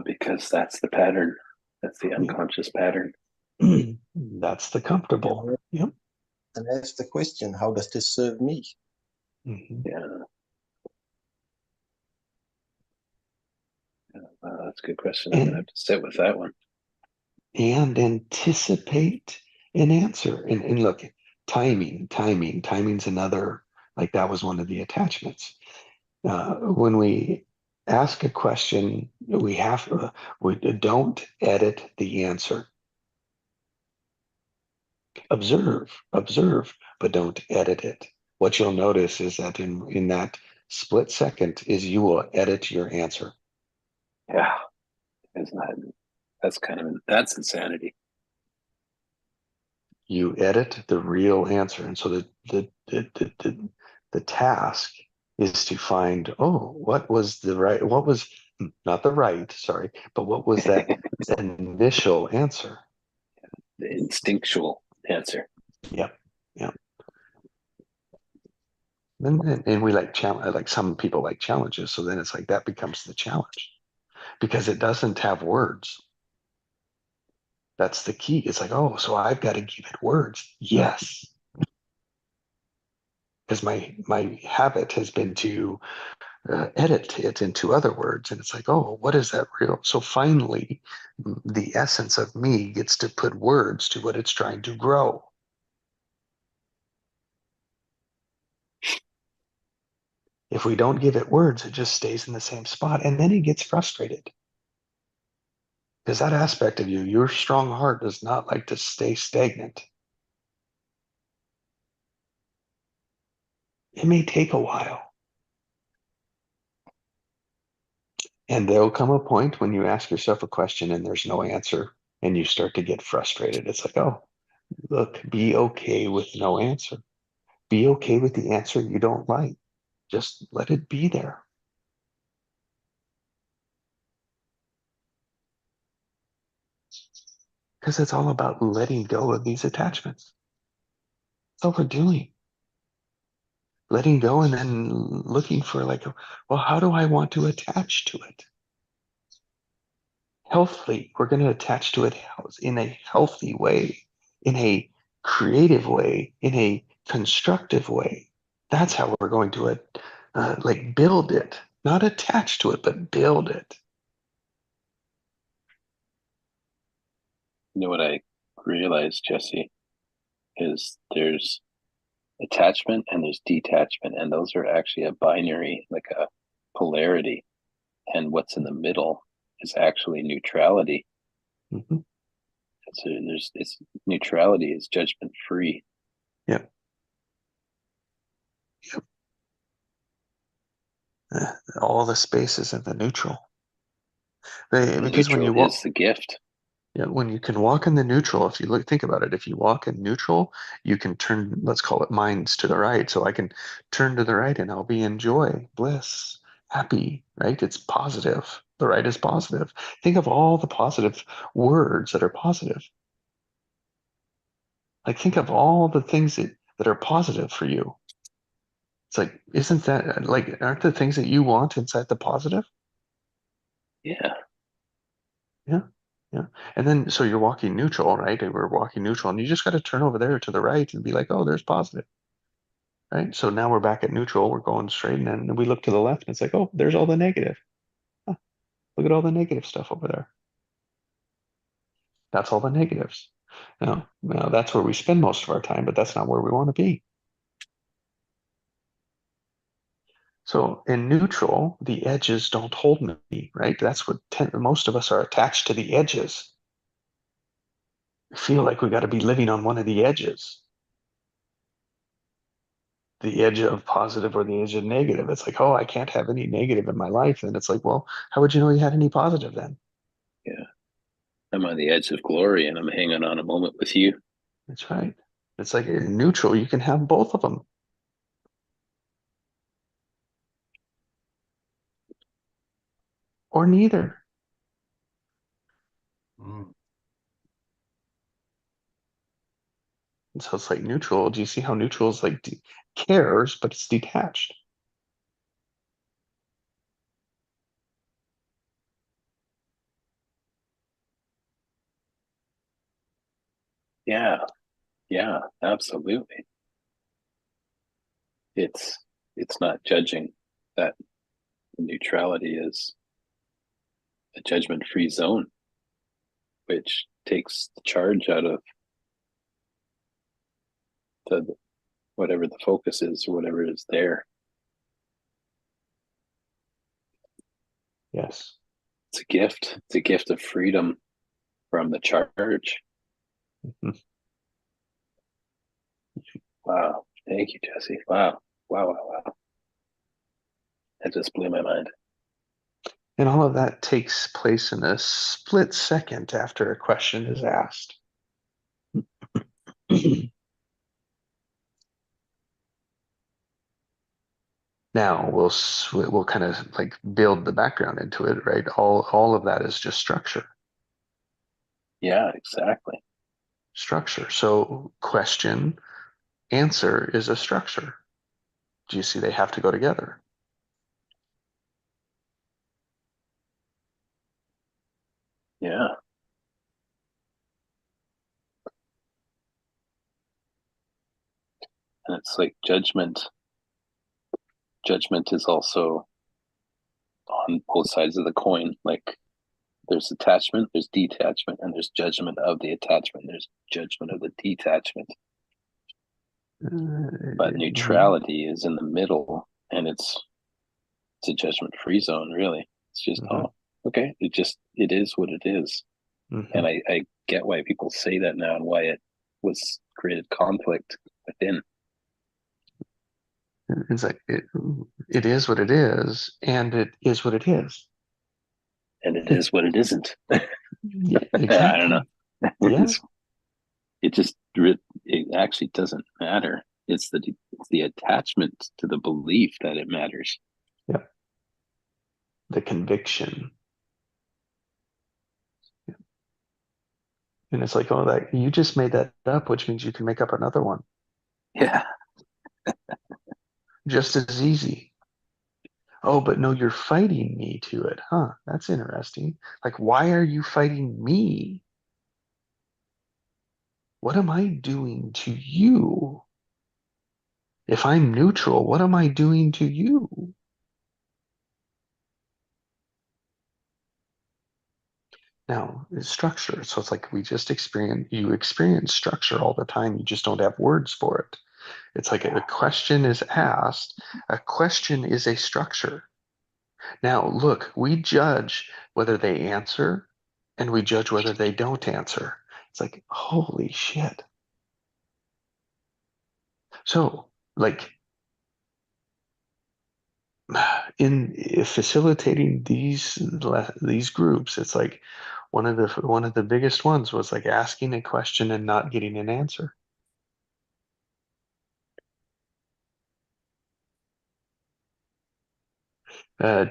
Because that's the pattern. That's the Yeah. unconscious pattern. That's the comfortable. Yep. And ask the question, how does this serve me? Mhm. Yeah. That's a good question. I'm gonna have to sit with that one. And anticipate an answer. And look, timing's another, like that was one of the attachments. When we ask a question, we don't edit the answer. Observe, but don't edit it. What you'll notice is that in that split second is you will edit your answer. Yeah. Isn't that that's insanity. You edit the real answer. And so the task is to find, oh, what was not the right, sorry, but what was that initial answer? The instinctual answer. Yep. Yep. And we like challenge, like some people like challenges. So then it's like that becomes the challenge, because it doesn't have words. That's the key. It's like, oh, so I've got to give it words. Yes. Because my habit has been to edit it into other words. And it's like, oh, what is that real? So finally, the essence of me gets to put words to what it's trying to grow. If we don't give it words, it just stays in the same spot. And then it gets frustrated. Because that aspect of you, your strong heart, does not like to stay stagnant. It may take a while. And there'll come a point when you ask yourself a question and there's no answer, and you start to get frustrated. It's like, oh, look, be okay with no answer. Be okay with the answer you don't like. Just let it be there. Because it's all about letting go of these attachments. That's all we're doing. Letting go and then looking for, like, well, how do I want to attach to it? Healthily, we're going to attach to it in a healthy way, in a creative way, in a constructive way. That's how we're going to like build it, not attach to it, but build it. You know what I realized, Jesse, is there's attachment and there's detachment, and those are actually a binary, like a polarity. And what's in the middle is actually neutrality. Mhm. So it's neutrality is judgment free. Yep. Yep. All the spaces in the neutral. Because when Neutral you walk, is the gift. yeah, when you can walk in the neutral, if you look, think about it, if you walk in neutral, you can turn, let's call it minds to the right. So I can turn to the right and I'll be in joy, bliss, happy, right? It's positive. The right is positive. Think of all the positive words that are positive. Like think of all the things that are positive for you. It's like, isn't that like, aren't the things that you want inside the positive? Yeah. Yeah. Yeah. And then, so you're walking neutral, right? And we're walking neutral, and you just got to turn over there to the right and be like, oh, there's positive, right? So now we're back at neutral. We're going straight. And then we look to the left and it's like, oh, there's all the negative. Huh, look at all the negative stuff over there. That's all the negatives. Now that's where we spend most of our time, but that's not where we want to be. So in neutral, the edges don't hold me, right? That's what most of us are attached to the edges. We feel like we got to be living on one of the edges, the edge of positive or the edge of negative. It's like, oh, I can't have any negative in my life. And it's like, well, how would you know you had any positive then? Yeah. I'm on the edge of glory and I'm hanging on a moment with you. That's right. It's like in neutral, you can have both of them. Or neither. Mm. And so it's like neutral. Do you see how neutral is like cares, but it's detached? Yeah. Yeah, absolutely. It's not judging. That neutrality is a judgment free zone, which takes the charge out of the whatever the focus is or whatever is there. Yes. It's a gift. It's a gift of freedom from the charge. Mhm. Wow. Thank you, Jesse. Wow. Wow, wow, wow. That just blew my mind. And all of that takes place in a split second after a question is asked. Now we'll kind of like build the background into it, right? All of that is just structure. Yeah, exactly. Structure. So question, answer is a structure. Do you see they have to go together? Yeah. And it's like judgment. Judgment is also on both sides of the coin. Like there's attachment, there's detachment, and there's judgment of the attachment. There's judgment of the detachment. But neutrality is in the middle, and it's a judgment free zone, really. It's just, Mhm. oh, okay. It is what it is. Mhm. And I get why people say that now and why it was created conflict within. It's like it is what it is, and it is what it is. And it is what it isn't. Yeah, I don't know. exactly. Yeah, It actually doesn't matter. It's the attachment to the belief that it matters. yeah. The conviction. And it's like, oh, that you just made that up, which means you can make up another one Yeah. just as easy. Oh, but no, you're fighting me to it, huh? That's interesting. Like, why are you fighting me? What am I doing to you? If I'm neutral, what am I doing to you? Now, it's structure. So it's like you experience structure all the time. You just don't have words for it. It's like a question is asked. A question is a structure. Now, look, we judge whether they answer and we judge whether they don't answer. It's like, holy shit. So, like, in facilitating these groups, it's like one of the biggest ones was like asking a question and not getting an answer.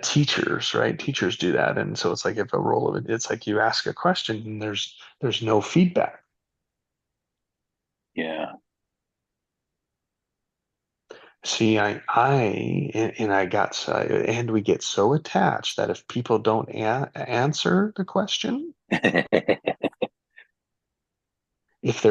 Teachers, right? Teachers do that, and so it's like if a role of it, it's like you ask a question and there's no feedback. Yeah. See, and we get so attached that if people don't answer the question, if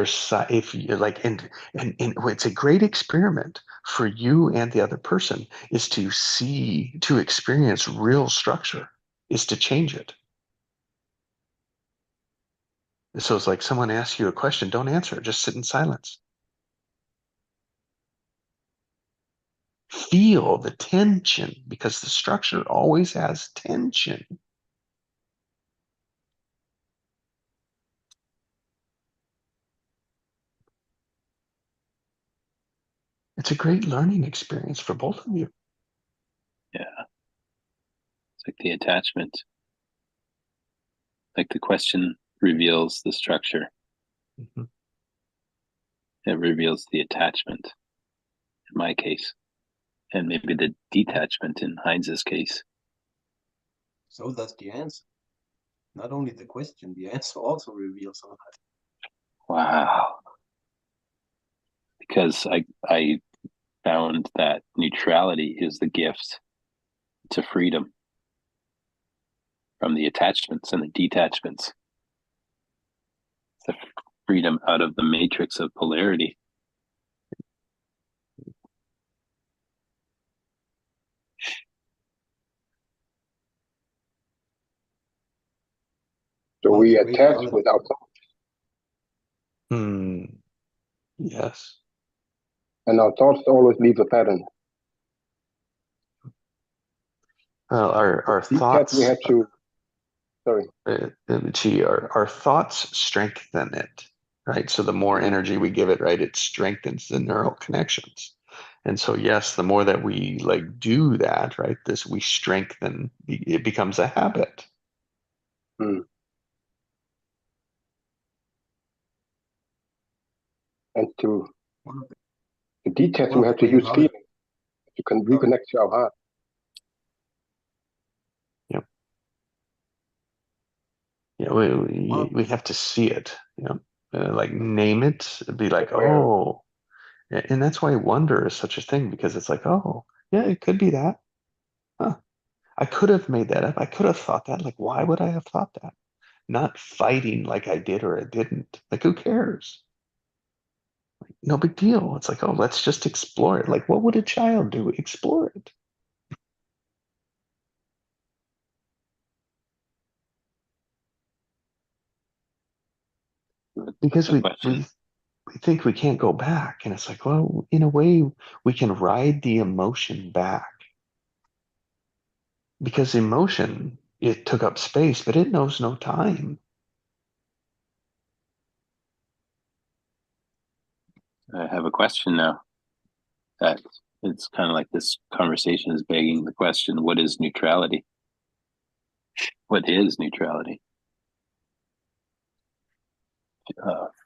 you're like, and it's a great experiment for you and the other person is to experience real structure, is to change it. So it's like someone asks you a question, don't answer, just sit in silence. Feel the tension because the structure always has tension. It's a great learning experience for both of you. Yeah. It's like the attachment. Like the question reveals the structure. Mm-hmm. It reveals the attachment, in my case, and maybe the detachment in Heinz's case. So that's the answer. Not only the question, the answer also reveals all that. Wow. Because I found that neutrality is the gift to freedom from the attachments and the detachments. The freedom out of the matrix of polarity. So Well, we it's great attach knowledge. with our thoughts, Yes. and our thoughts always leave a pattern. Well, our Detach, thoughts, we have to. Sorry. our thoughts strengthen it, right? So the more energy we give it, right, it strengthens the neural connections. And so, yes, the more that we like do that, right, we strengthen, it becomes a habit. Hmm. And to detach, we have to use feeling to reconnect to our heart. Yep. Yeah, we have to see it, like name it, be like, Aware. oh, and that's why wonder is such a thing because it's like, oh, yeah, it could be that. Huh. I could have made that up. I could have thought that. Like, why would I have thought that? Not fighting like I did or I didn't. Like, who cares? No big deal. It's like, oh, let's just explore it. Like, what would a child do? Explore it. Because we think we can't go back. And it's like, well, in a way, we can ride the emotion back. Because emotion, it took up space, but it knows no time. I have a question now. That it's kind of like this conversation is begging the question: what is neutrality? What is neutrality?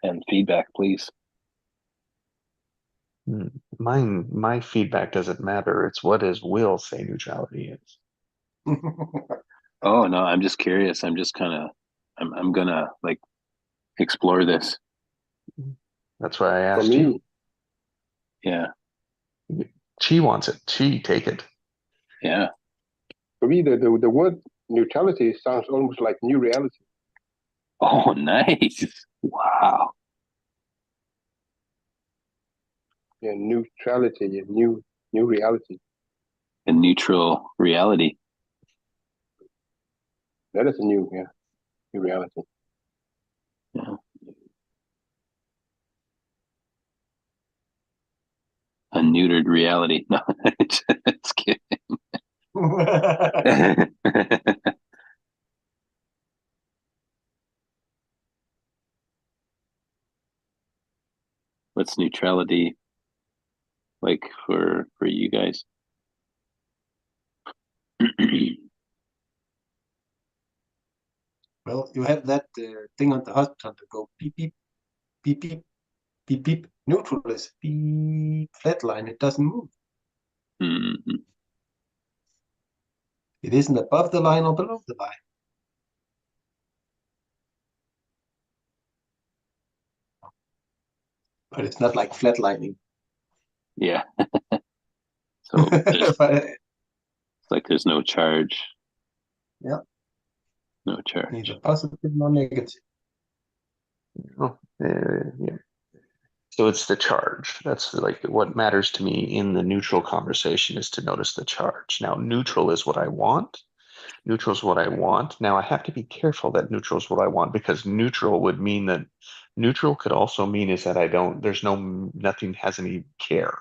And feedback, please. My feedback doesn't matter. It's what does Will say neutrality is. Oh no, I'm just curious. I'm just kind of, I'm gonna like explore this. That's why I For asked me, you. Yeah, She wants it. She take it. yeah. for me, the word neutrality sounds almost like new reality. Oh, nice. Wow. yeah, neutrality, a new reality. A neutral reality. That is a new reality. Yeah. A neutered reality. No, just kidding. What's neutrality like for you guys? Well, you have that thing on the hospital to go beep beep beep beep beep beep. Neutral is beep, flatline. It doesn't move. Mhm. It isn't above the line or below the line. But it's not like flatlining. Yeah. So there's But, Like there's no charge. yeah. No charge. Neither positive nor negative. Oh, yeah. So it's the charge. That's like what matters to me in the neutral conversation is to notice the charge. Now, neutral is what I want. Neutral is what I want. Now, I have to be careful that neutral is what I want because neutral would mean that neutral could also mean is that I don't, there's nothing has any care.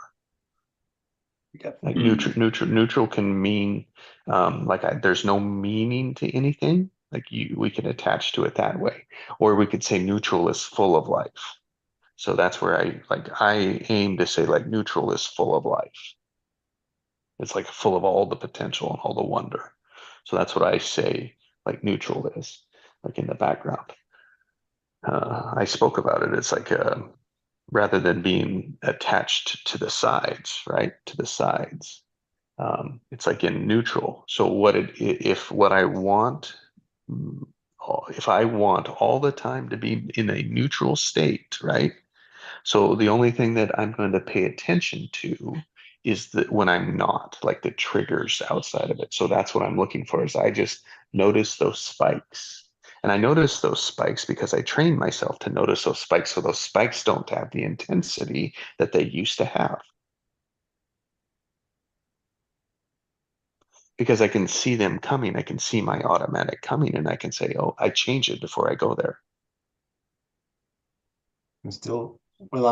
Yeah. Like neutral can mean there's no meaning to anything. Like we can attach to it that way, or we could say neutral is full of life. So that's where I aim to say like neutral is full of life. It's like full of all the potential and all the wonder. So that's what I say like neutral is, like in the background. I spoke about it. It's like rather than being attached to the sides, right? To the sides. It's like in neutral. So if what I want, if I want all the time to be in a neutral state, right? So the only thing that I'm going to pay attention to is that when I'm not, like the triggers outside of it. So that's what I'm looking for is I just notice those spikes. And I notice those spikes because I train myself to notice those spikes so those spikes don't have the intensity that they used to have. Because I can see them coming, I can see my automatic coming, and I can say, oh, I change it before I go there. I'm still, when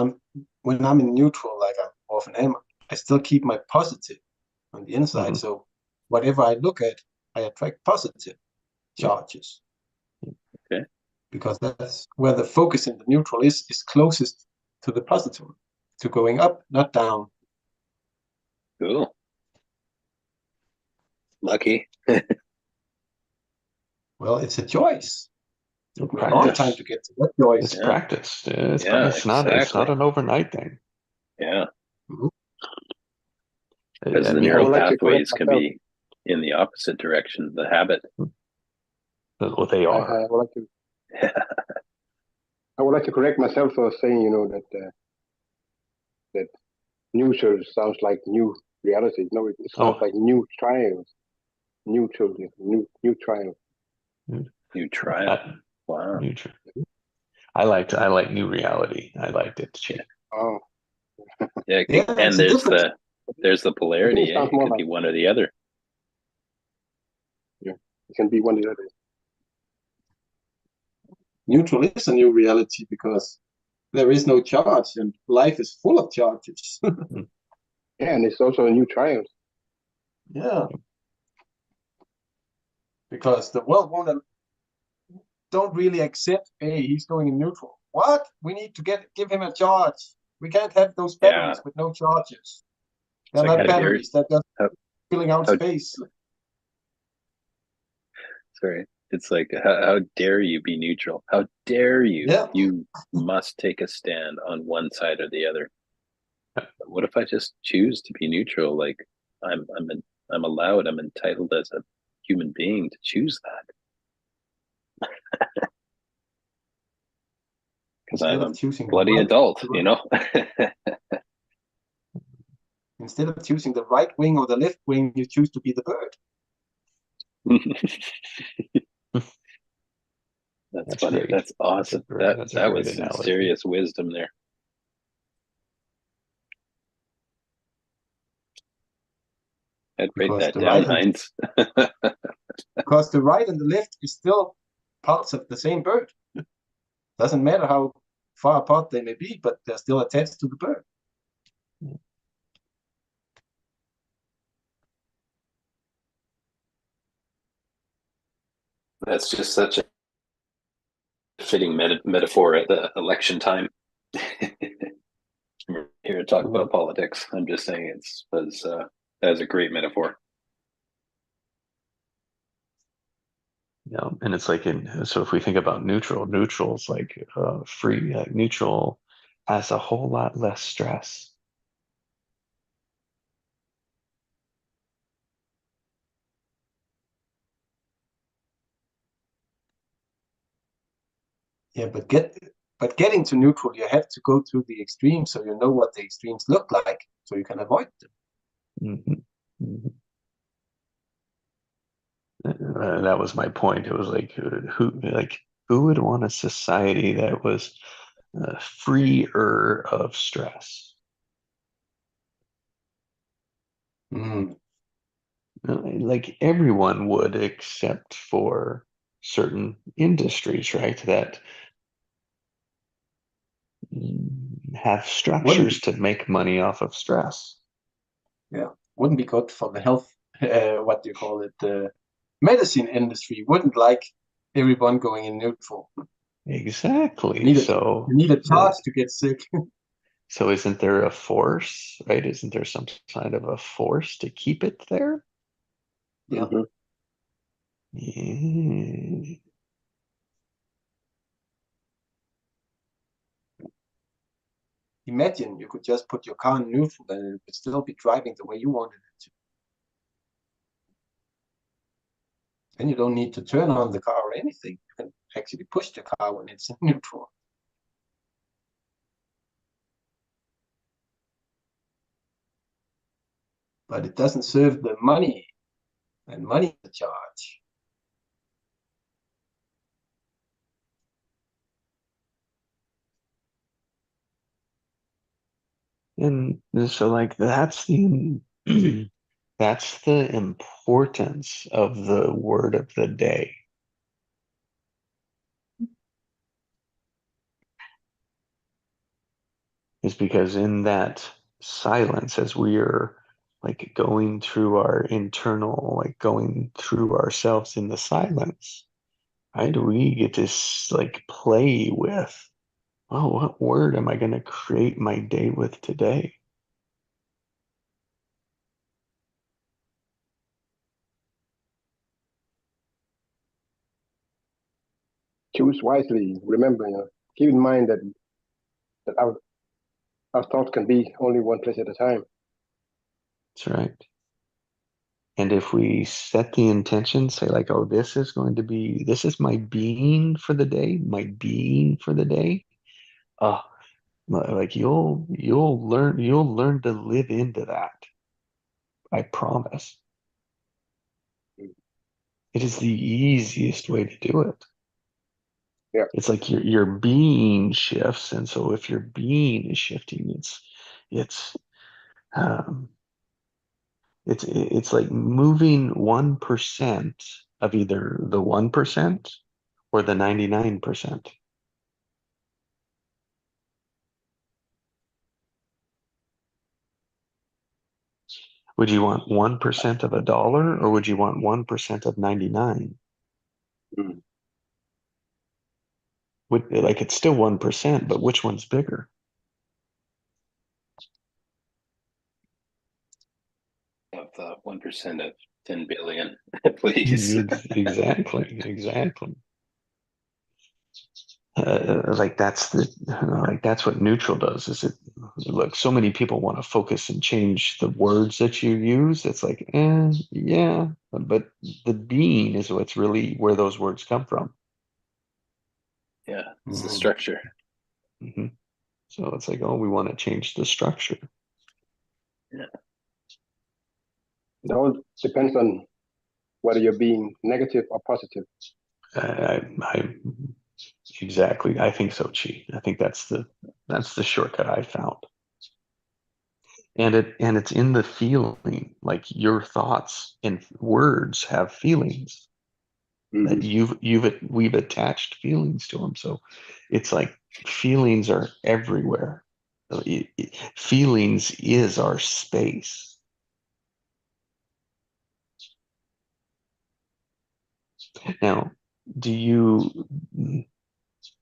I'm in neutral, like I often am, I still keep my positive on the inside. Mhm. So whatever I look at, I attract positive charges. Okay. Because that's where the focus in the neutral is closest to the positive, to going up, not down. Cool. Lucky. Well, it's a choice. It took me a Practice. long time to get to that choice. It's Yeah. practice. It's not exactly. an overnight thing. Yeah. Mhm. Because I the mean, neural would like to correct pathways can myself. be in the opposite direction, the habit. what they are. I would like to. I would like to correct myself for saying, that neutral sounds like new reality. No, it sounds Oh. like new trials, new children, new trials. New trial. Wow. Neutral. I like new reality. I liked it. Yeah. Oh, Yeah. Yeah, And it's a difference. there's the I think polarity. it sounds It more could be like one or the other. it can be one or the other. Neutral is a new reality because there is no charge and life is full of charges. Yeah, and it's also a new trial. Yeah. Because the world don't really accept, hey, he's going in neutral. What? We need to give him a charge. We can't have those batteries with no charges. They're like, not how dare batteries, they're just how- filling out how- space. Sorry. It's like, how dare you be neutral? How dare you? Yeah. You must take a stand on one side or the other. What if I just choose to be neutral? Like I'm allowed, I'm entitled as a human being to choose that. Because I'm Instead a of choosing bloody the adult, instead of choosing the right wing or the left wing, you choose to be the bird. That's That's funny. great. That's awesome. That's a That great was some analogy. serious wisdom there. I'd break because that the down, right and Heinz. because the right and the left is still parts of the same bird. Doesn't matter how far apart they may be, but they're still attached to the bird. That's just such a fitting metaphor at the election time. We're here to talk about politics. I'm just saying that's a great metaphor. Yeah, and it's like so if we think about neutral's like free, neutral has a whole lot less stress. Yeah, but getting to neutral, you have to go through the extremes so you know what the extremes look like, so you can avoid them. That was my point. It was like who would want a society that was freer of stress? Like everyone would, except for certain industries, right? That have structures to make money off of stress. Yeah, wouldn't be good for the health. What do you call it? The medicine industry wouldn't like everyone going in neutral. Exactly. You So need a charge to get sick. so isn't there a force, right? Isn't there some kind of a force to keep it there? Yeah. Mm-hmm. Yeah. Imagine you could just put your car in neutral and it would still be driving the way you wanted it to. Then you don't need to turn on the car or anything. You can actually push the car when it's in neutral. But it doesn't serve the money, and money is the charge. And so like that's the that's the importance of the word of the day. Is because in that silence, as we are like going through our internal, like going through ourselves in the silence, right? We get to like play with, oh, what word am I going to create my day with today? Choose wisely. Remember, keep in mind that our thoughts can be only one place at a time. That's right. And if we set the intention, say like, oh, this is my being for the day, my being for the day. Like you'll learn to live into that. I promise. It is the easiest way to do it. Yeah. It's like your being shifts, and so if your being is shifting, um, it's like moving 1% of either the 1% or the 99%. Would you want 1% of a dollar, or would you want 1% of 99? Mm. Like it's still 1%, but which one's bigger? Of the 1% of 10 billion, please. Exactly. Like that's what neutral does. Is it like so many people want to focus and change the words that you use? It's like, yeah, but the being is what's really where those words come from. Yeah, it's the structure. Mm-hmm. So it's like, oh, we want to change the structure. Yeah. It all depends on whether you're being negative or positive. I exactly. I think so, Chi. I think that's the shortcut I found. And it's in the feeling, like your thoughts and words have feelings that we've attached feelings to them. So it's like feelings are everywhere. So feelings is our space. Now,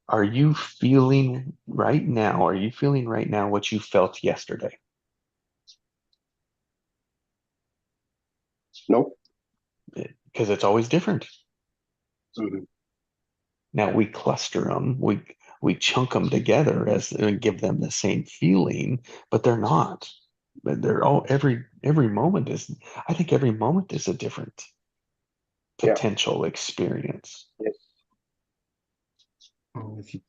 are you feeling right now? Are you feeling right now what you felt yesterday? No. Because it's always different. Mhm. Now we cluster them, we chunk them together as and give them the same feeling, but they're not. But they're all every moment is. I think every moment is a different Yeah. potential experience. Yes.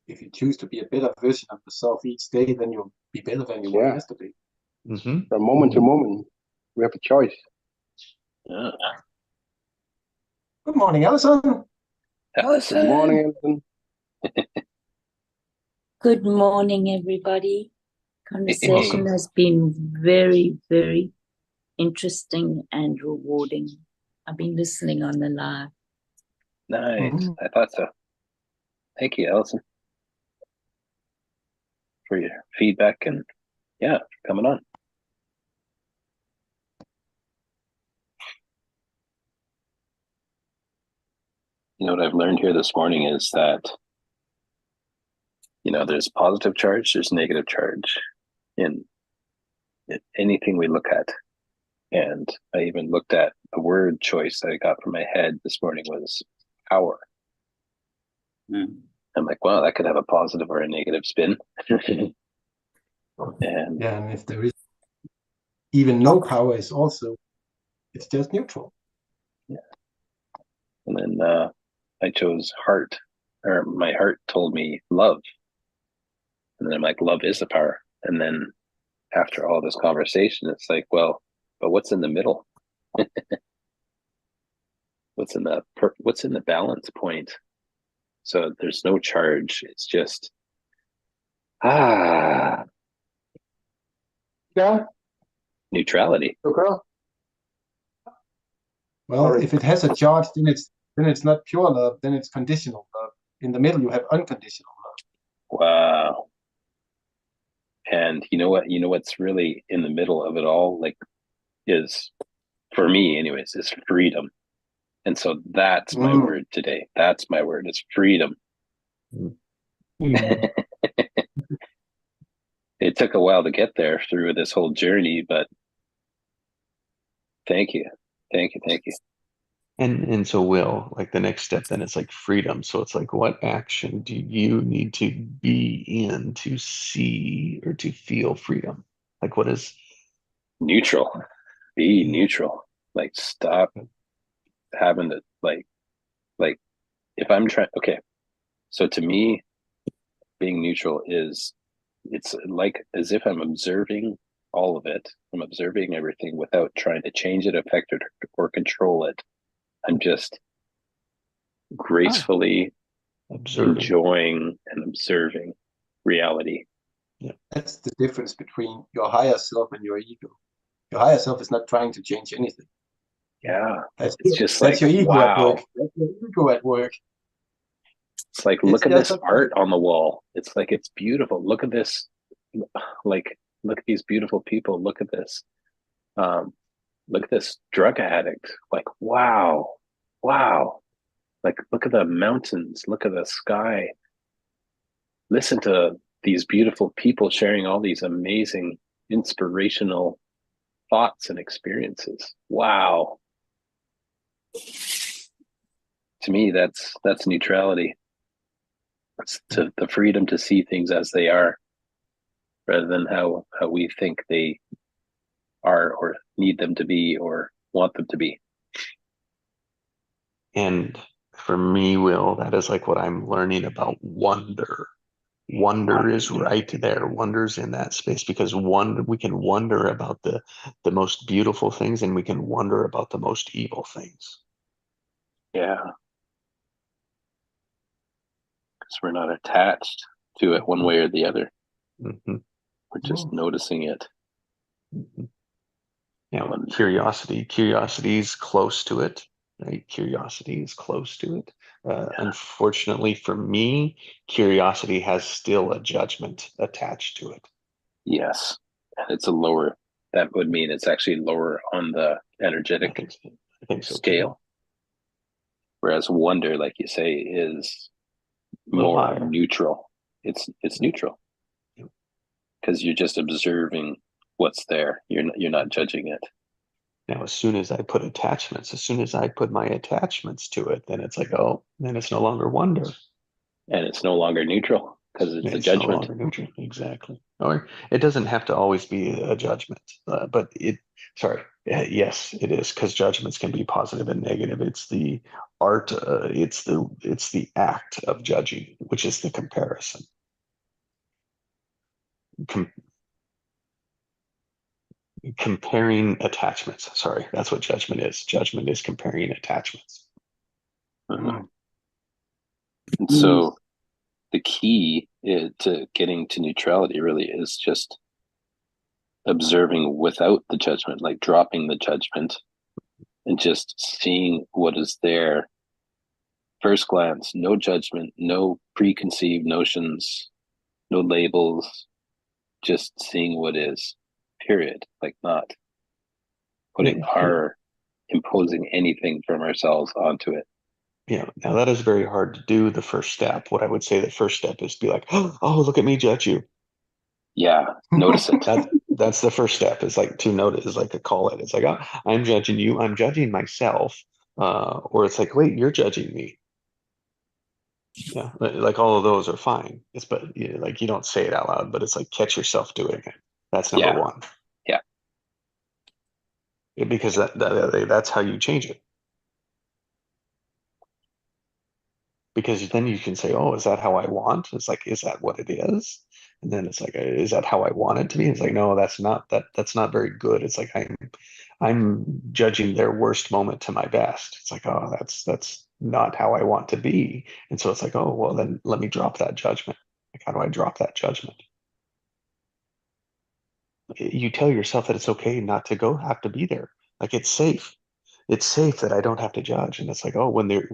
If you choose to be a better version of yourself each day, then you'll be better than you were Yeah. yesterday. Mm-hmm. From moment to moment, we have a choice. Yeah. Good morning, Alison. Good Allison. morning, Alison. Good morning, everybody. Conversation has been very, very interesting and rewarding. I've been listening on the live. Nice. Mhm. I thought so. Thank you, Allison, for your feedback and yeah, coming on. You know what I've learned here this morning is that, you know, there's positive charge, there's negative charge in anything we look at. And I even looked at the word choice that I got from my head this morning was power. I'm like, wow, that could have a positive or a negative spin. And Yeah, and if there is even no power, is also it's just neutral. yeah. And then I chose heart, or my heart told me love. And then I'm like, love is the power. And then after all this conversation, it's like, well, but what's in the middle? What's in the balance point? So there's no charge. It's just Yeah. neutrality. Okay. Well, Sorry. if it has a charge, then it's not pure love, then it's conditional love. In the middle, you have unconditional love. Wow. And you know what? You know what's really in the middle of it all, like, is for me, anyways, is freedom. And so that's my word today. That's my word. It's freedom. Mm. It took a while to get there through this whole journey, but thank you. Thank you. Thank you. And so Will, like the next step then it's like freedom. So it's like what action do you need to be in to see or to feel freedom? Like what is Neutral. Be neutral. Like stop having to like if I'm trying, okay. So to me, being neutral is, it's like as if I'm observing all of it. I'm observing everything without trying to change it, affect it, or control it. I'm just gracefully observing? enjoying and observing reality. That's the difference between your higher self and your ego. Your higher self is not trying to change anything. Yeah. That's just that's like, your ego at wow. work. That's your ego at work. It's like, It's look at just this a- art on the wall. It's like, it's beautiful. Look at this. Like, look at these beautiful people. Look at this. Look at this drug addict. Like, wow. Wow. Like, look at the mountains. Look at the sky. Listen to these beautiful people sharing all these amazing, inspirational thoughts and experiences. Wow. To me, that's neutrality. It's to the freedom to see things as they are, rather than how we think they are or need them to be or want them to be. And for me, Will, that is like what I'm learning about wonder. Wonder is right there. Wonder's in that space because we can wonder about the most beautiful things and we can wonder about the most evil things. Yeah. Because we're not attached to it one way or the other. Mm-hmm. We're just noticing it. Mhm. Now, Wonder. curiosity is close to it, right? Curiosity is close to it. Unfortunately for me, curiosity has still a judgment attached to it. Yes. And it's a lower, that would mean it's actually lower on the I energetic think so. I think so too. scale. Whereas wonder, like you say, is A little more higher. neutral. It's neutral. Yep. Because you're just observing what's there. You're not judging it. Now, as soon as I put my attachments to it, then it's like, oh, then it's no longer wonder. And it's no longer neutral because it's a It's no judgment. longer neutral. Exactly. Or it doesn't have to always be a judgment, but yes, it is, because judgments can be positive and negative. It's the art. It's the act of judging, which is the comparison. Comparing attachments. Sorry, that's what judgment is. Judgment is comparing attachments. Mhm. And so the key to getting to neutrality really is just observing without the judgment, like dropping the judgment and just seeing what is there. First glance, no judgment, no preconceived notions, no labels, just seeing what is, period. Like not putting imposing anything from ourselves onto it. Yeah, now that is very hard to do, the first step. What I would say the first step is to be like, oh, look at me judge you. Yeah, notice it. That's the first step, is like to notice, is like to call it. It's like, oh, I'm judging you, I'm judging myself. Or it's like, wait, you're judging me. Yeah, like all of those are fine. But like you don't say it out loud, but it's like catch yourself doing it. That's number one. Yeah. Because that's how you change it. Because then you can say, oh, is that how I want? It's like, is that what it is? And then it's like, is that how I want it to be? It's like, no, that's not very good. It's like I'm judging their worst moment to my best. It's like, oh, that's not how I want to be. And so it's like, oh, well, then let me drop that judgment. Like, how do I drop that judgment? You tell yourself that it's okay not to have to be there. Like, it's safe. It's safe that I don't have to judge. And it's like, oh, when the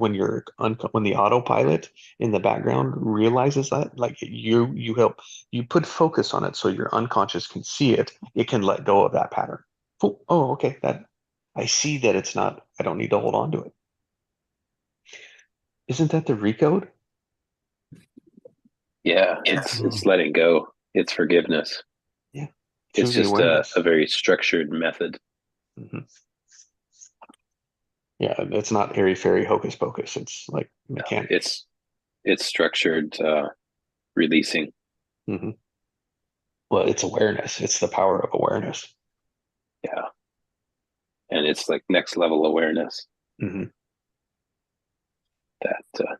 autopilot in the background realizes that, like you put focus on it so your unconscious can see it, it can let go of that pattern. Oh, okay, that I see that it's not, I don't need to hold on to it. Isn't that the recode? Yeah, it's letting go. It's forgiveness. Yeah. It's just a very structured method. Mm-hmm. Yeah, it's not airy-fairy hocus pocus. It's like mechanic. It's structured releasing. Mm-hmm. Well, it's awareness. It's the power of awareness. Yeah. And it's like next level awareness. Mm-hmm.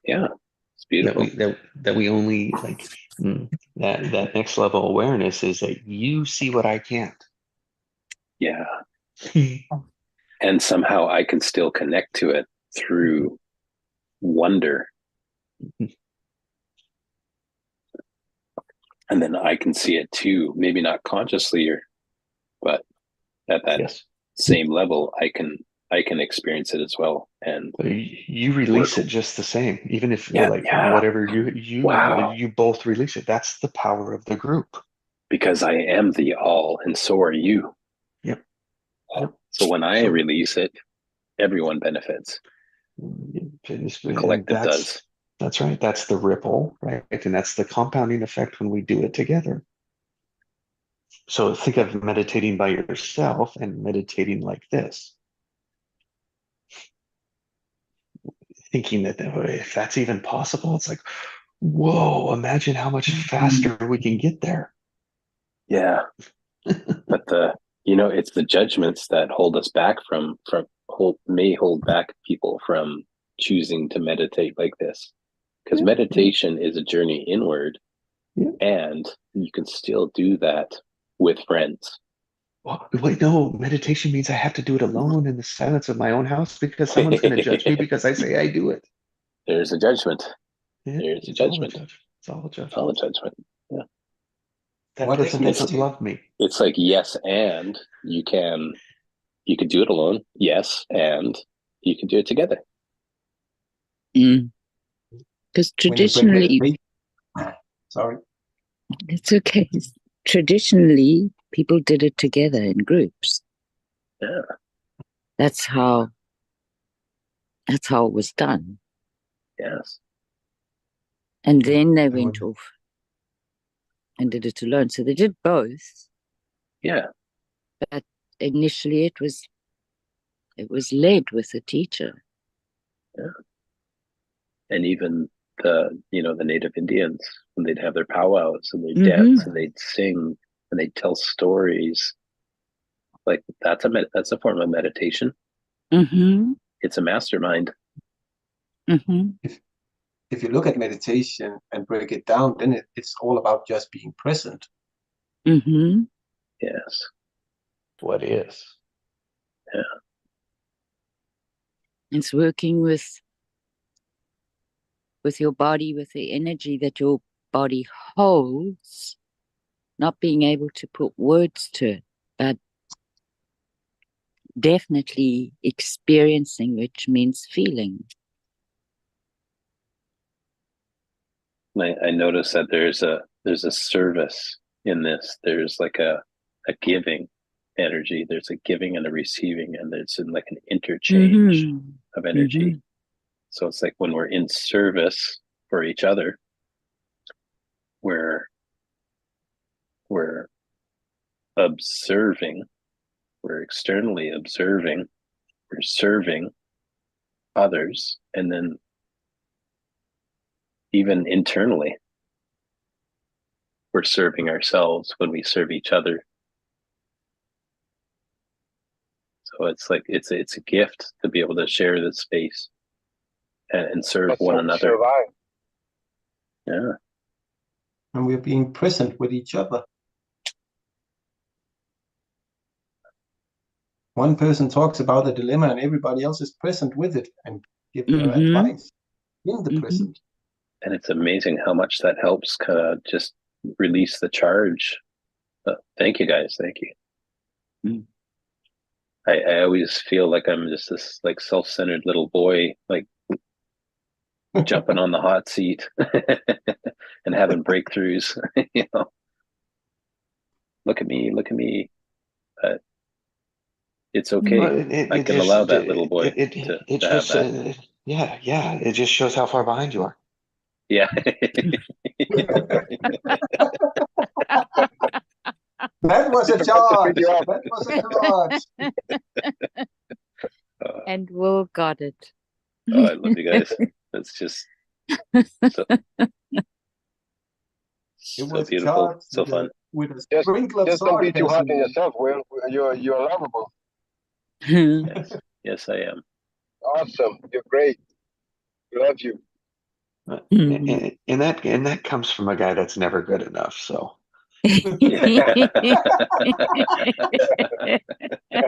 It's beautiful. That we only like that next level awareness is that you see what I can't. Yeah. And somehow I can still connect to it through wonder. And then I can see it too, maybe not consciously, but at that same level, I can experience it as well. And you release it just the same, even if whatever you both release it. That's the power of the group. Because I am the all, and so are you. Yep. So when I release it, everyone benefits. The collective does. That's right. That's the ripple, right? And that's the compounding effect when we do it together. So think of meditating by yourself and meditating like this. Thinking that if that's even possible, it's like, whoa, imagine how much faster we can get there. Yeah. But it's the judgments that hold us back may hold back people from choosing to meditate like this. Because meditation is a journey inward, and you can still do that with friends. Well, wait, no, meditation means I have to do it alone in the silence of my own house because someone's going to judge me because I say I do it. There's a judgment. Yeah, There's a judgment. It's all a judgment. All a judgment. Yeah. that What person is doesn't meditation? love me. It's like yes, and you could do it alone. Yes, and you can do it together. Because When you break traditionally, meditation, sorry. it's okay. Traditionally, people did it together in groups. Yeah. That's how it was done. Yes. And then they And went when- off and did it alone. So they did both. Yeah. But initially it was led with a teacher. And even the Native Indians, when they'd have their powwows and they'd Mhm. dance and they'd sing and they'd tell stories, like that's a form of meditation. Mm-hmm. It's a mastermind. Mm-hmm. If you look at meditation and break it down, then it's all about just being present. Mm-hmm. Yes. What is? It's working with your body, with the energy that your body holds, not being able to put words to it, but definitely experiencing, which means feeling. I notice that there's a service in this. There's like a giving energy. There's a giving and a receiving, and there's like an interchange of energy. So it's like when we're in service for each other, we're observing, we're externally observing, we're serving others, and then even internally, we're serving ourselves when we serve each other. So it's like it's a gift to be able to share this space and serve That's one how we another. survive. Yeah. And we're being present with each other. One person talks about a dilemma and everybody else is present with it and give their advice in the present. And it's amazing how much that helps kind of just release the charge. Thank you guys. Thank you. I always feel like I'm just this like self-centered little boy, like jumping on the hot seat and having breakthroughs. Look at me. But it's okay. Well, I can allow that little boy to have just that. yeah, it just shows how far behind you are. Yeah. That was a It's charge. figure out. That was a charge. And Will got it. Oh, I love you guys. It's just so, It so was beautiful, charged so fun. with a Just, sprinkle of just don't be too hard sarcasm. on yourself, Will. You're lovable. Yes, yes, I am. Awesome. You're great. We love you. And that comes from a guy that's never good enough. So Yeah.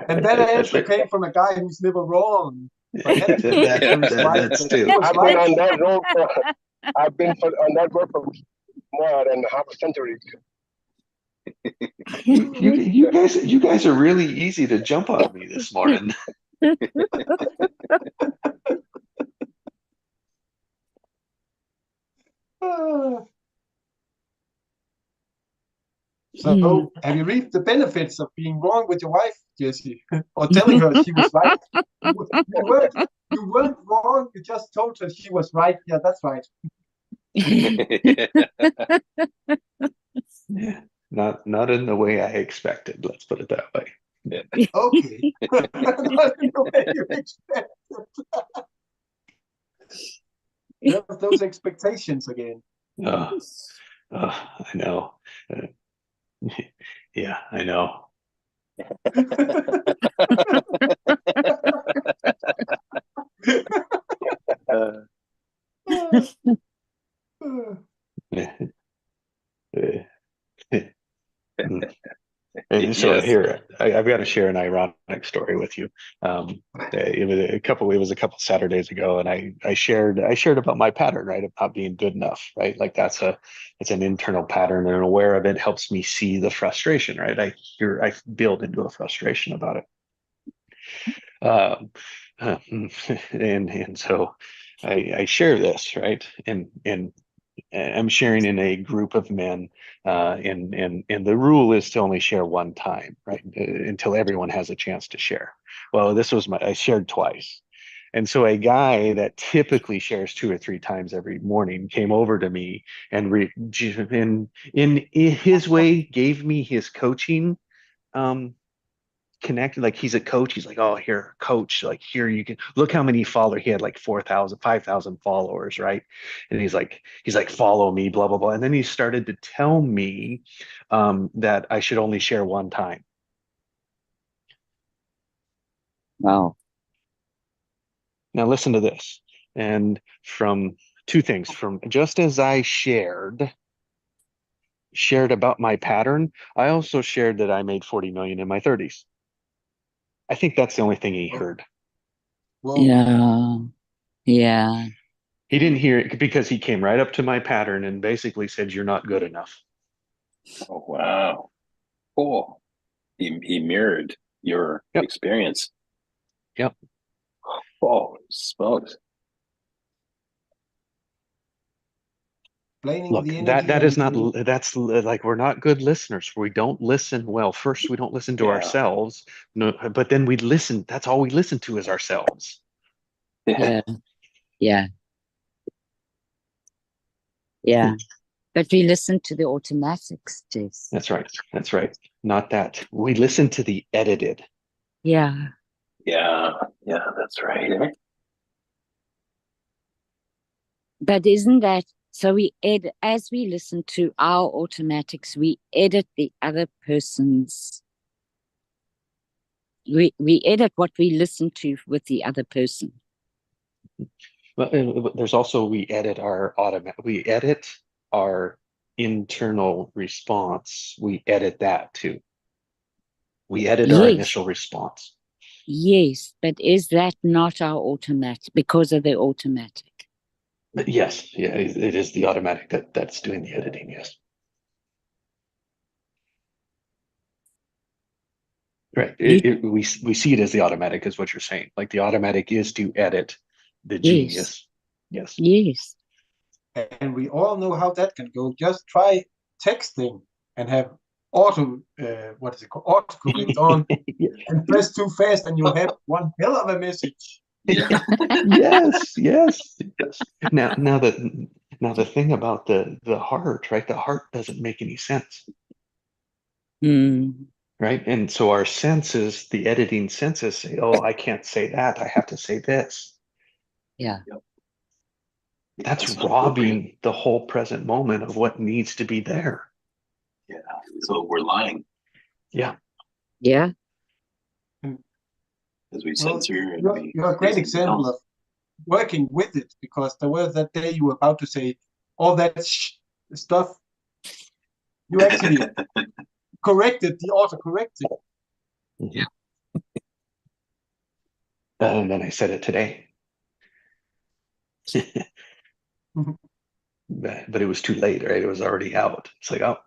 And that answer came from a guy who's never wrong. But had to That- answer is right, that's but too. he was I've been right. on that road for on that road for more than half a century. You guys are really easy to jump on me this morning. So, have you reaped the benefits of being wrong with your wife, Jesse, or telling her she was right? You weren't wrong. You just told her she was right. Yeah, that's right. Yeah, not in the way I expected. Let's put it that way. Okay. Not in the way you expected. You have those expectations again. Oh, I know. Yeah, I know. And so Yes. here, I've got to share an ironic quick story with you. It was a couple Saturdays ago, and I shared about my pattern, right, of not being good enough, right? Like it's an internal pattern, and aware of it helps me see the frustration, right? I build into a frustration about it. And so I share this, right? And I'm sharing in a group of men, and the rule is to only share one time, right? Until everyone has a chance to share. Well, I shared twice. And so a guy that typically shares 2 or 3 times every morning came over to me and in his way gave me his coaching connected. Like, he's a coach. He's like, oh, here, coach, like, here, you can look how many followers he had, like 4,000, 5,000 followers, right? And he's like, follow me, blah blah blah. And then he started to tell me that I should only share one time. Wow. Now listen to this. And from two things, from just as I shared about my pattern, I also shared that I made 40 million in my 30s. I think that's the only thing he heard. Well, Yeah. Yeah. He didn't hear it because he came right up to my pattern and basically said, you're not good enough. Oh, wow. Cool. He mirrored your Yep. experience. Yep. Oh, smokes. explaining Look, the energy that is not, and that's like, we're not good listeners. We don't listen well. First, we don't listen to Yeah. ourselves. No, but then we listen. That's all we listen to is ourselves. Yeah. Yeah. Yeah. But we listen to the automatics, Jess. That's right. That's right. Not that. We listen to the edited. Yeah. Yeah. Yeah, that's right. But isn't that so? We edit as we listen to our automatics, we edit the other person's. We edit what we listen to with the other person. But there's also, we edit our internal response. We edit that too. We edit our Yes. initial response. Yes, but is that not our automatic because of the automatic? But yes, yeah, it is the automatic that's doing the editing. Yes. Right. We see it as the automatic, is what you're saying. Like, the automatic is to edit the genius. Yes. Yes. and we all know how that can go. Just try texting and have auto what is it called, autocorrect on, and press too fast, and you have one hell of a message. Yeah. Yes, yes, yes. Now the thing about the heart, right? The heart doesn't make any sense, Mm. right? And so our senses, the editing senses, say, "Oh, I can't say that. I have to say this." Yeah. That's robbing the whole present moment of what needs to be there. Yeah. So we're lying Yeah. Yeah. as we Well, censor and you're a great example of working with it, because there was that day you were about to say all that stuff. You actually corrected the autocorrecting. Yeah. And then I said it today. But it was too late, right? It was already out. It's like, oh,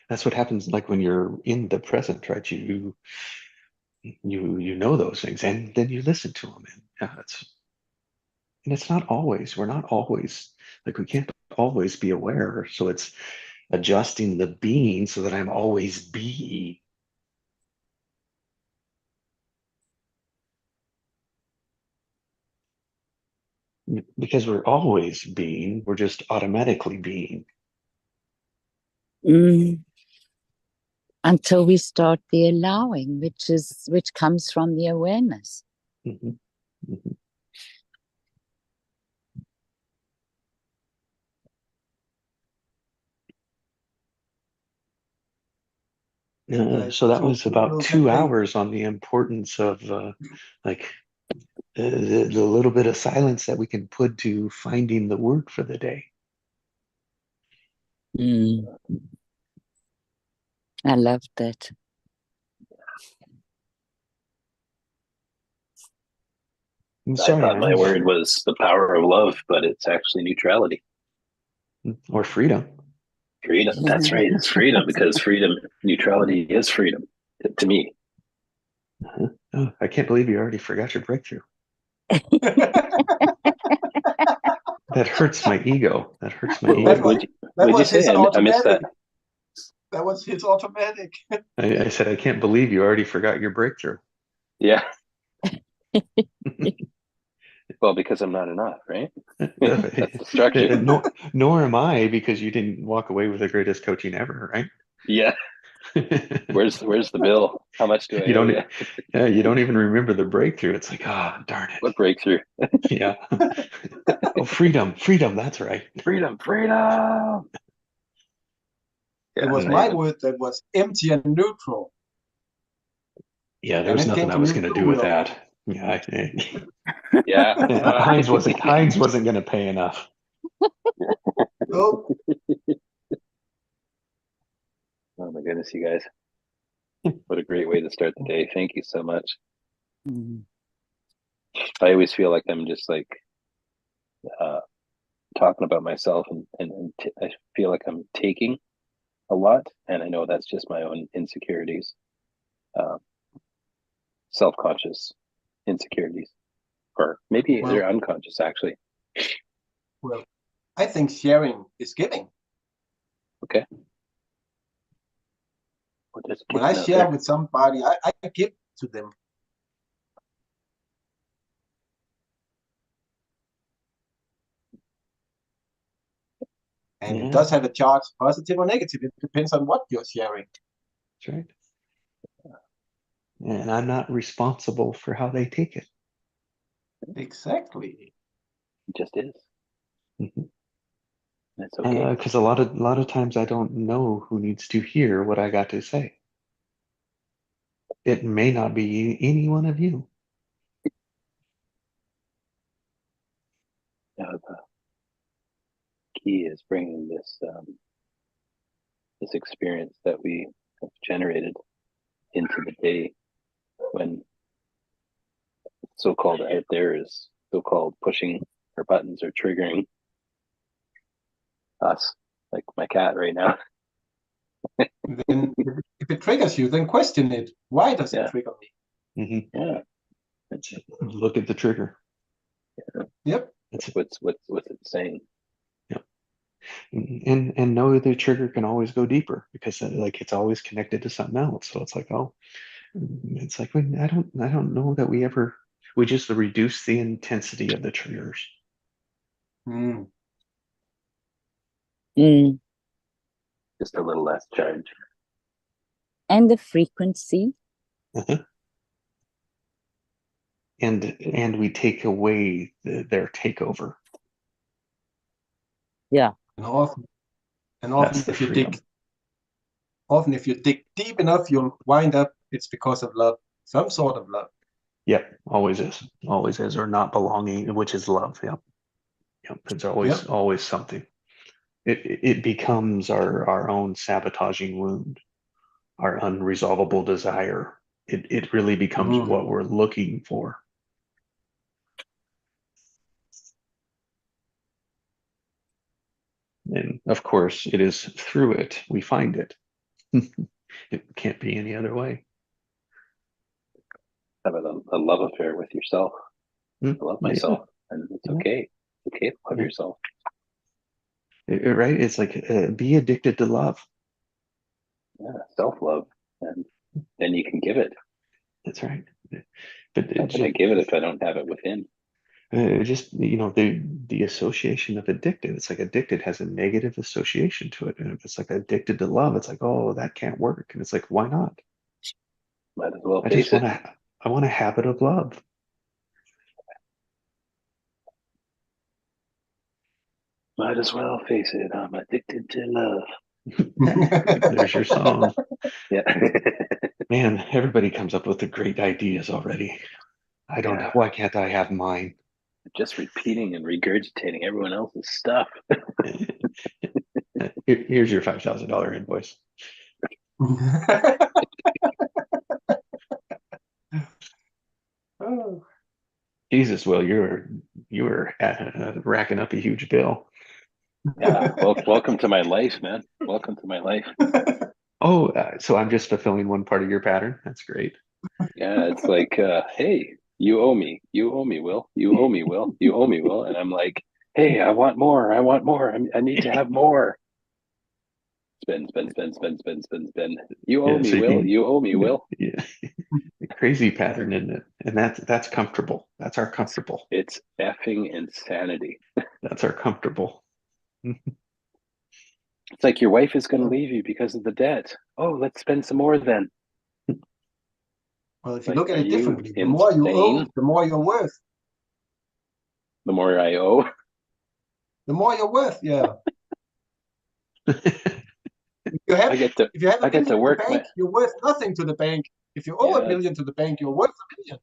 that's what happens, like, when you're in the present, right? You know those things, and then you listen to them, and yeah, it's not always, we're not always, like, we can't always be aware. So it's adjusting the being so that I'm always being. Because we're always being, we're just automatically being. Mm. Until we start the allowing, which comes from the awareness. Mm-hmm. Mm-hmm. So that was about 2 hours on the importance of like the little bit of silence that we can put to finding the word for the day. Mm. I love that. I'm I sorry, thought my Hans. word was the power of love, but it's actually neutrality. Or freedom. Freedom. That's right. It's freedom because freedom, neutrality is freedom to me. Oh, I can't believe you already forgot your breakthrough. That hurts my ego. That hurts my What ego. would you, That would you was his say? I missed that. automatic. That was his automatic. I said, I can't believe you already forgot your breakthrough. Yeah. Well, because I'm not enough, right? That's destruction. Nor am I, because you didn't walk away with the greatest coaching ever, right? Yeah. Where's the bill? How much do I You owe don't. you? Yeah, you don't even remember the breakthrough. It's like, ah, darn it. What breakthrough? Yeah. Oh, freedom. That's right. Freedom. It Yeah, was I my even, word that was empty and neutral, Yeah, there and was it nothing came I from was you going to too, do with Will. that. Yeah, yeah. Heinz wasn't going to pay enough. Oh, Oh my goodness, you guys. What a great way to start the day. Thank you so much. Mm. I always feel like I'm just like talking about myself and I feel like I'm taking a lot. And I know that's just my own insecurities, self-conscious insecurities, or maybe well, they're unconscious actually. well. I think sharing is giving. Okay. Well, there's a When I kitchen out share there. with somebody, I give to them. And it Yeah, does have a charge, positive or negative. It depends on what you're sharing. that's right. And I'm not responsible for how they take it. Exactly. It just is. Mm-hmm. That's okay. Because a lot of times I don't know who needs to hear what I got to say. It may not be any one of you. The key is bringing this experience that we have generated into the day when so-called out there is so-called pushing our buttons or triggering us, like my cat right now. Then, if it triggers you, then question it. Why does it Yeah. trigger me? Mm-hmm. Yeah. Look at the trigger. Yep. What's it saying? Yep. And know the trigger can always go deeper because like it's always connected to something else. So it's like, oh, it's like I don't know that we just reduce the intensity of the triggers. Mm. Mm. Just a little less charge. And the frequency. Uh-huh. And we take away their takeover. Yeah. And often That's the if you freedom. if you dig deep enough, you'll wind up. It's because of love, some sort of love. Yep, always is, or not belonging, which is love. Yep, it's always something. It becomes our own sabotaging wound, our unresolvable desire. It really becomes what we're looking for. And of course, it is through it we find it. It can't be any other way. Have a love affair with yourself. I love myself, and it's okay. It's okay to love yourself. Right? It's like be addicted to love. Yeah, self-love, and then you can give it. That's right. But How can I give it if I don't have it within? Just the association of addicted. It's like addicted has a negative association to it, and if it's like addicted to love, it's like, oh, that can't work, and it's like, why not? Might as well I face just it. I want a habit of love. Might as well face it. I'm addicted to love. There's your song. Yeah. Man, everybody comes up with the great ideas already. I don't. Yeah. Why can't I have mine? Just repeating and regurgitating everyone else's stuff. Here's your $5,000 invoice. Oh. Jesus, Will, you were racking up a huge bill. Yeah. Well, welcome to my life, man. Welcome to my life. Oh, so I'm just fulfilling one part of your pattern. That's great. Yeah, it's like, hey, you owe me. You owe me, Will. You owe me, Will. You owe me, Will. And I'm like, hey, I want more. I want more. I need to have more. Spend, spend, spend, spend, spend, spend, spend. You owe Yeah, me, so Will. You owe me, Will. yeah, crazy pattern, isn't it? And that's comfortable. That's our comfortable. It's effing insanity. That's our comfortable. It's like your wife is going to leave you because of the debt. Oh, let's spend some more then. Well, if you Like, look at are it you differently, the more you owe, insane? the more you're worth. The more I owe. The more you're worth, yeah. I get to If you have I a get to million in the work bank, you're worth nothing to the bank. If you owe a Yeah, million to the bank, you're worth a million.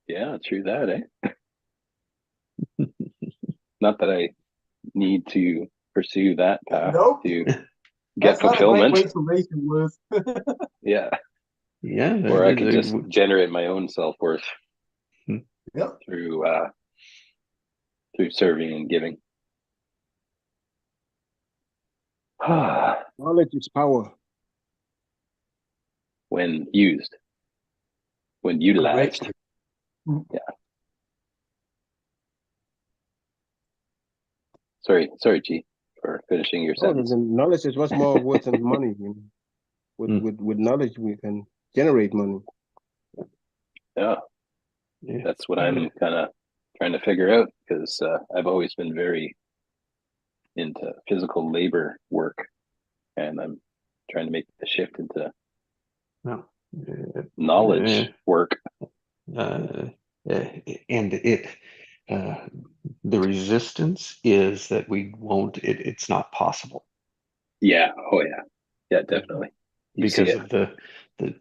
yeah, true that, eh? Not that I need to pursue that path No, to get that's not a great way fulfillment. to raise your worth. Yeah. Yeah, Or I could just generate my own self-worth Yeah. through serving and giving. Knowledge is power. When used, when utilized. Correctly. Yeah. Sorry, G, for finishing your Oh, sentence. the knowledge is what's more worth than money. With knowledge, we can generate money. Yeah, that's what I'm kind of trying to figure out, because I've always been very into physical labor work, and I'm trying to make the shift into knowledge work. And the resistance is that we won't. It's not possible. Yeah. Oh yeah. Yeah, definitely. Because of the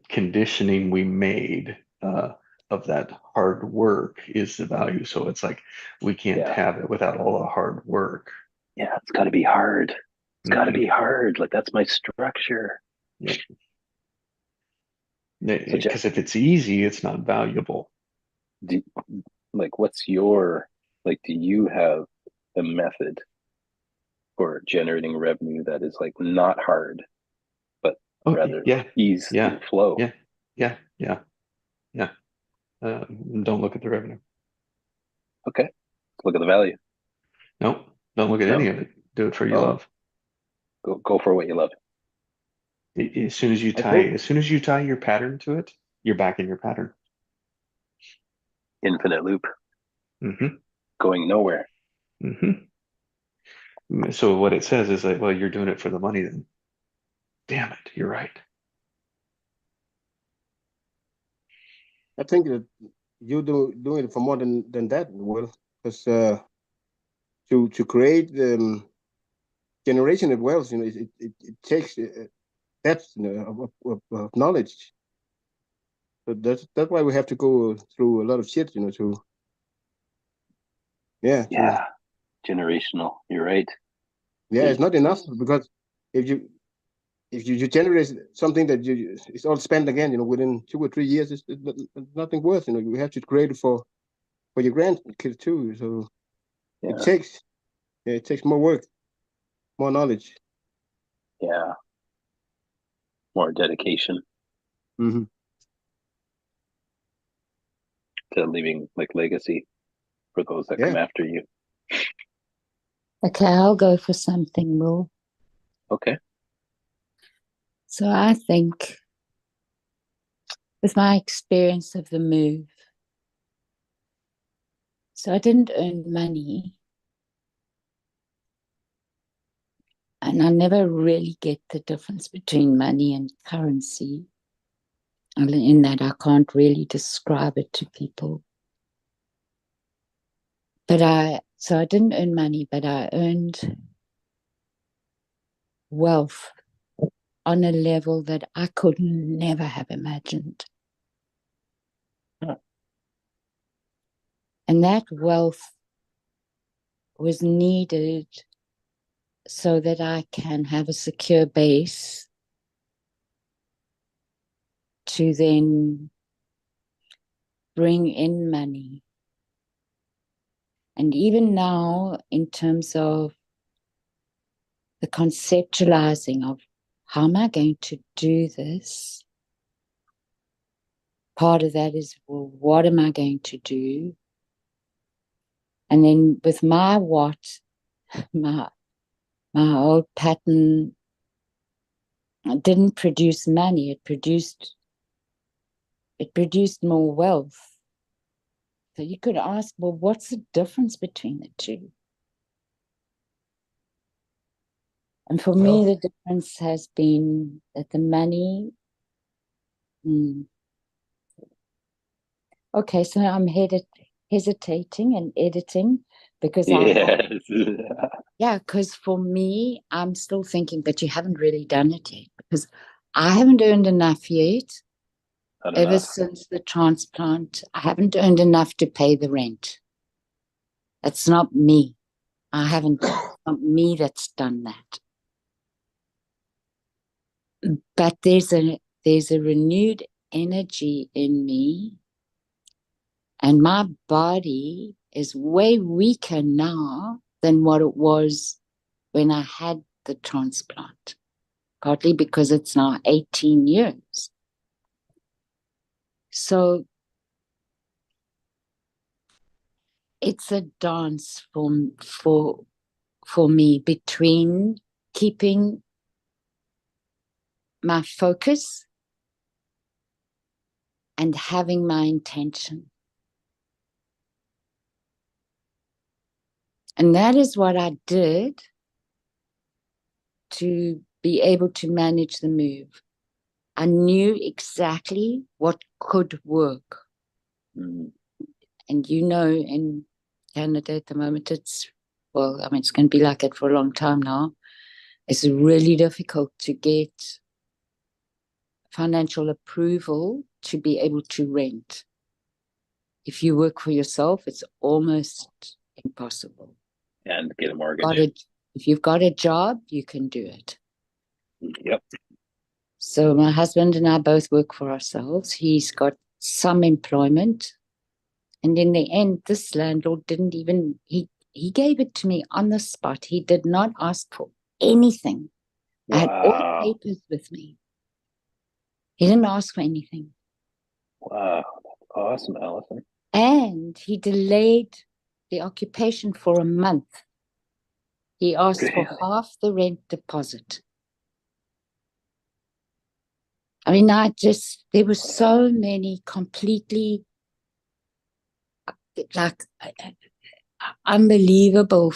conditioning we made of that hard work is the value. So it's like we can't have it without all the hard work. Yeah, it's got to be hard. It's got to be hard. Like, that's my structure. Yeah. Because if it's easy, it's not valuable. What's your, do you have a method for generating revenue that is like not hard, but rather ease and flow? Yeah. Don't look at the revenue. Okay. Look at the value. No, don't look at any of it. Do it for your love. Go for what you love. As soon as you tie your pattern to it, you're back in your pattern. Infinite loop. Mm-hmm. Going nowhere. Mm-hmm. So what it says is like, well, you're doing it for the money then. Damn it, you're right. I think that you doing it for more than that, Will, because to create generation of wealth, it takes depth, of knowledge. So that's why we have to go through a lot of shit, to generational. You're right. Yeah, it's not enough, because if you generate something that it's all spent again, within 2 or 3 years, it's nothing worth. You have to create it for your grandkids too. So it takes more work, more knowledge. Yeah. More dedication. Mm-hmm. To leaving legacy for those that come after you. Okay, I'll go for something more. Okay. So I think with my experience of the move, so I didn't earn money, and I never really get the difference between money and currency, in that I can't really describe it to people. So I didn't earn money, but I earned wealth on a level that I could never have imagined. And that wealth was needed so that I can have a secure base to then bring in money. And even now, in terms of the conceptualizing of how am I going to do this, part of that is, well, what am I going to do? And then with my my old pattern didn't produce money, it produced more wealth. So you could ask, well, what's the difference between the two? And for me, the difference has been that the money. Okay, so I'm hesitating and editing because because for me, I'm still thinking, but you haven't really done it yet, because I haven't earned enough yet. Ever since the transplant, I haven't earned enough to pay the rent. That's not me. It's not me that's done that. But there's a renewed energy in me, and my body is way weaker now than what it was when I had the transplant, partly because it's now 18 years. So it's a dance for me between keeping my focus and having my intention. And that is what I did to be able to manage the move. I knew exactly what could work. And in Canada at the moment, it's going to be like it for a long time now. It's really difficult to get financial approval to be able to rent. If you work for yourself, it's almost impossible. And get a mortgage. If you've got a job, you can do it. Yep. So my husband and I both work for ourselves. He's got some employment. And in the end, this landlord didn't even, he gave it to me on the spot. He did not ask for anything. Wow. I had all the papers with me. He didn't ask for anything. Wow. That's awesome, Allison. And he delayed the occupation for a month. He asked for half the rent deposit. I mean, there were so many completely unbelievable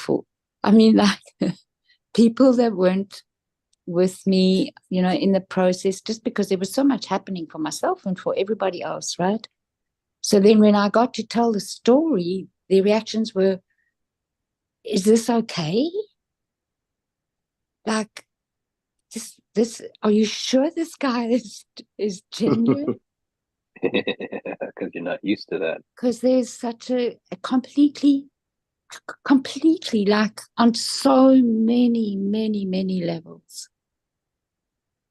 people that weren't with me, in the process, just because there was so much happening for myself and for everybody else, right? So then when I got to tell the story, the reactions were, is this okay? Like, this, are you sure this guy is genuine? Because you're not used to that. Because there's such a completely, like, on so many, many, many levels.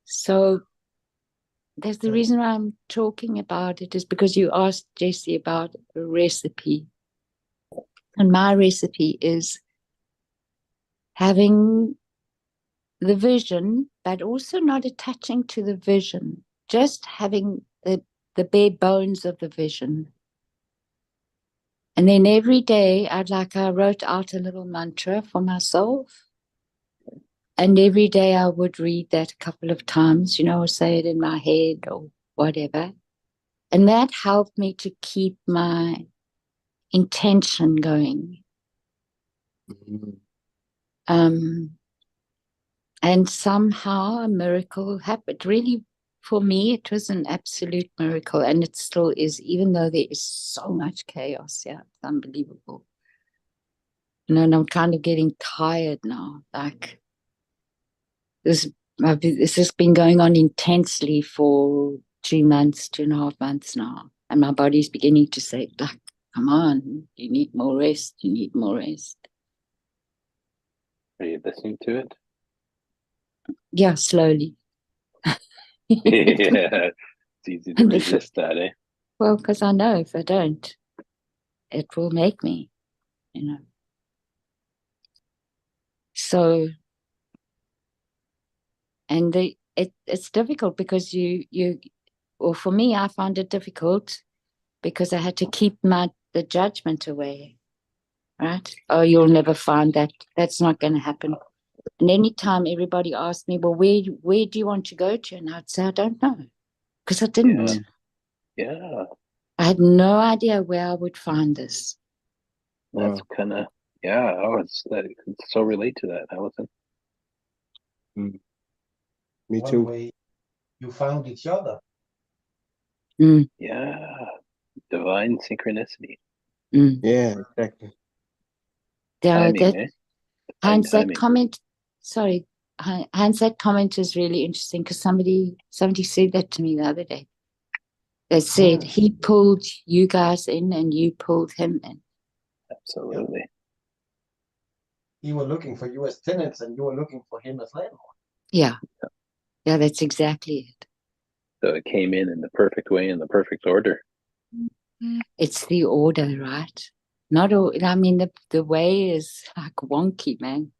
So there's the reason why I'm talking about it is because you asked Jesse about a recipe. And my recipe is having the vision, but also not attaching to the vision, just having the bare bones of the vision. And then every day I wrote out a little mantra for myself. And every day I would read that a couple of times, or say it in my head or whatever. And that helped me to keep my intention going. And somehow a miracle happened. Really, for me, it was an absolute miracle. And it still is, even though there is so much chaos. Yeah, it's unbelievable. And I'm kind of getting tired now. Like, this has been going on intensely for 2 months, 2.5 months now. And my body's beginning to say, like, come on, you need more rest. You need more rest. Are you listening to it? Yeah, slowly. Yeah. It's easy to And if- resist that, eh? Well, because I know if I don't, it will make me, you know. So, and it's difficult because well, for me, I found it difficult because I had to keep the judgment away, right? Oh, you'll never find that. That's not going to happen. And anytime everybody asked me, well, where do you want to go to? And I'd say, I don't know, because I didn't. Yeah. I had no idea where I would find this. That's Wow. kind of, yeah, it's so relate to that, Allison. Me One too. way you found each other. Yeah. Divine synchronicity. Yeah, exactly. Timing, eh? Hence that Timing. comment, sorry, Hence that comment is really interesting because somebody said that to me the other day. They said he pulled you guys in and you pulled him in. Absolutely. He was looking for you as tenants and you were looking for him as landlord. Yeah. Yeah, that's exactly it. So it came in the perfect way, in the perfect order. It's the order, right? Not all, I mean, the way is like wonky, man.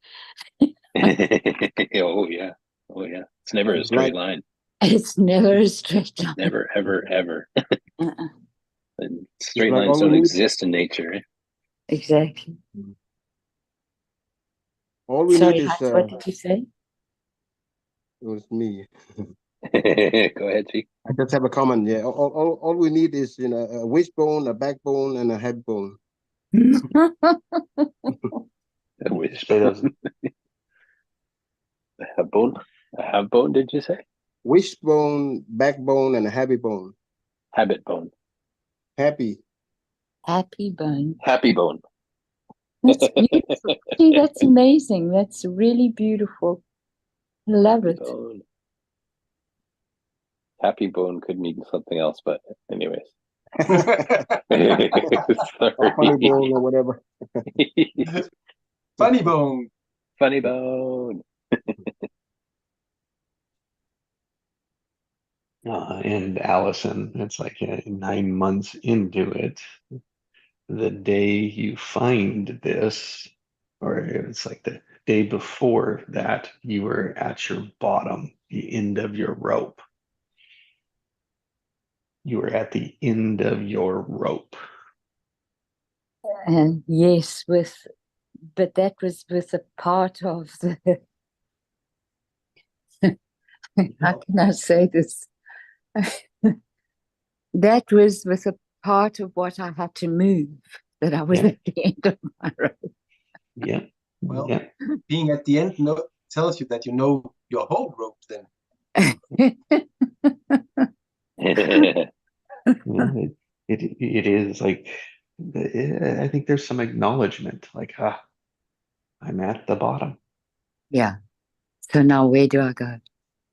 Oh, yeah. Oh, yeah. It's never a It's straight like line. It's never a straight line. Never, ever, ever. Uh-uh. And straight like lines all don't we need. exist in nature. Eh? Exactly. All we Sorry, need is Hans, what did you say? it was me. Go ahead, G. I just have a comment. Yeah, all we need is a wishbone, a backbone, and a head bone. A wish. Say those. A bone. A have bone, did you say? Wishbone, backbone, and a happy bone. Habit bone. Happy. Happy bone. Happy bone. That's beautiful. See, that's amazing. That's really beautiful. Love it. Bone. Happy bone could mean something else, but anyways. Funny bone or whatever. Funny bone. Funny bone. And Allison, it's like 9 months into it, the day you find this, or it's like the day before that, you were at your bottom, the end of your rope. You were at the end of your rope. Yes, but that was with a part of the, how can I say this? That was with a part of what I had to move, that I was Yeah. at the end of my rope. Yeah. Well, Yeah. being at the end tells you that you know your whole rope then. Yeah, it is like, I think there's some acknowledgement, like, I'm at the bottom. Yeah. So now where do I go?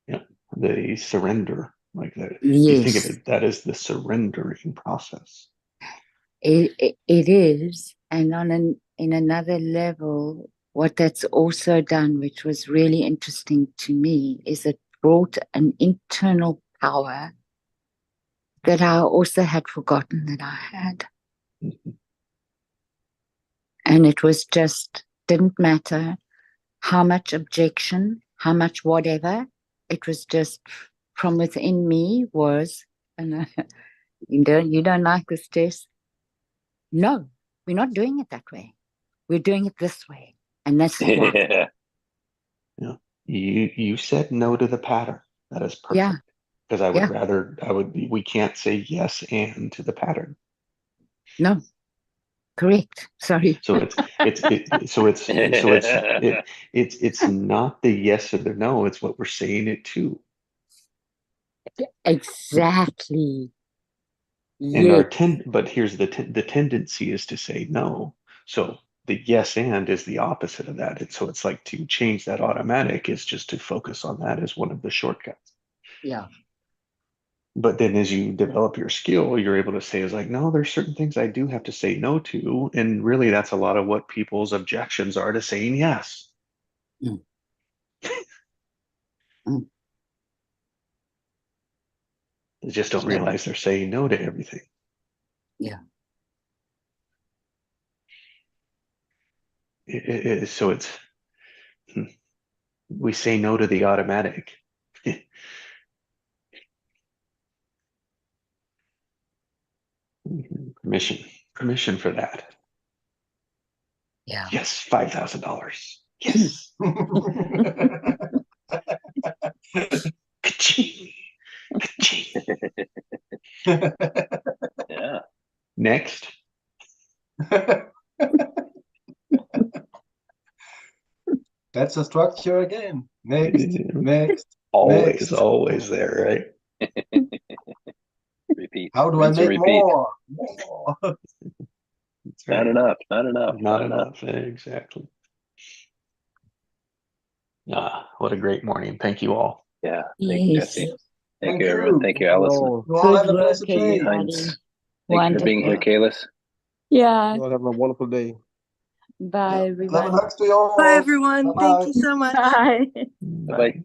Yeah, the surrender, like that. You think of Yes, it, that is the surrendering process. it is. And in another level, what that's also done, which was really interesting to me, is it brought an internal power that I also had forgotten that I had. Mhm. And it was just, didn't matter how much objection, how much whatever, it was just from within me was, and you don't like this, Tess? No, we're not doing it that way. We're doing it this way. And that's why. Yeah. Yeah. You said no to the pattern. That is perfect. Yeah. Because Yeah. we can't say yes and to the pattern. No, correct. Sorry. So it's not the yes or the no, it's what we're saying it to. Exactly. And our Yes. but here's the tendency is to say no. So the yes and is the opposite of that. And so it's like to change that automatic is just to focus on that as one of the shortcuts. Yeah. But then as you develop your skill, you're able to say is like, no, there's certain things I do have to say no to. And really that's a lot of what people's objections are to saying yes. Mm. Mm. They just don't realize they're saying no to everything. Yeah. So it's, we say no to the automatic. Permission for that. Yeah. Yes, $5,000. Yes. Ka-ching. Ka-ching. Yeah. Next. That's a structure again. Next, next. Always, Next. always there, right? Repeat. How do I Rinse and make repeat. more? More. That's Not right. enough. Not enough. Not enough. Exactly. What a great morning. Thank you all. Yeah. Thank you, Yes. Jesse. Thank Thank you, everyone. you. Thank you, Allison. Oh, You all Good have a work, blessed day. everybody. Heinz. Thank you for being here, Wonderful. Kalis. Yeah. you all have a wonderful day. Bye, Love and everyone. hugs to you all. Bye, everyone. Bye-bye. Thank you so much. Bye. Bye-bye.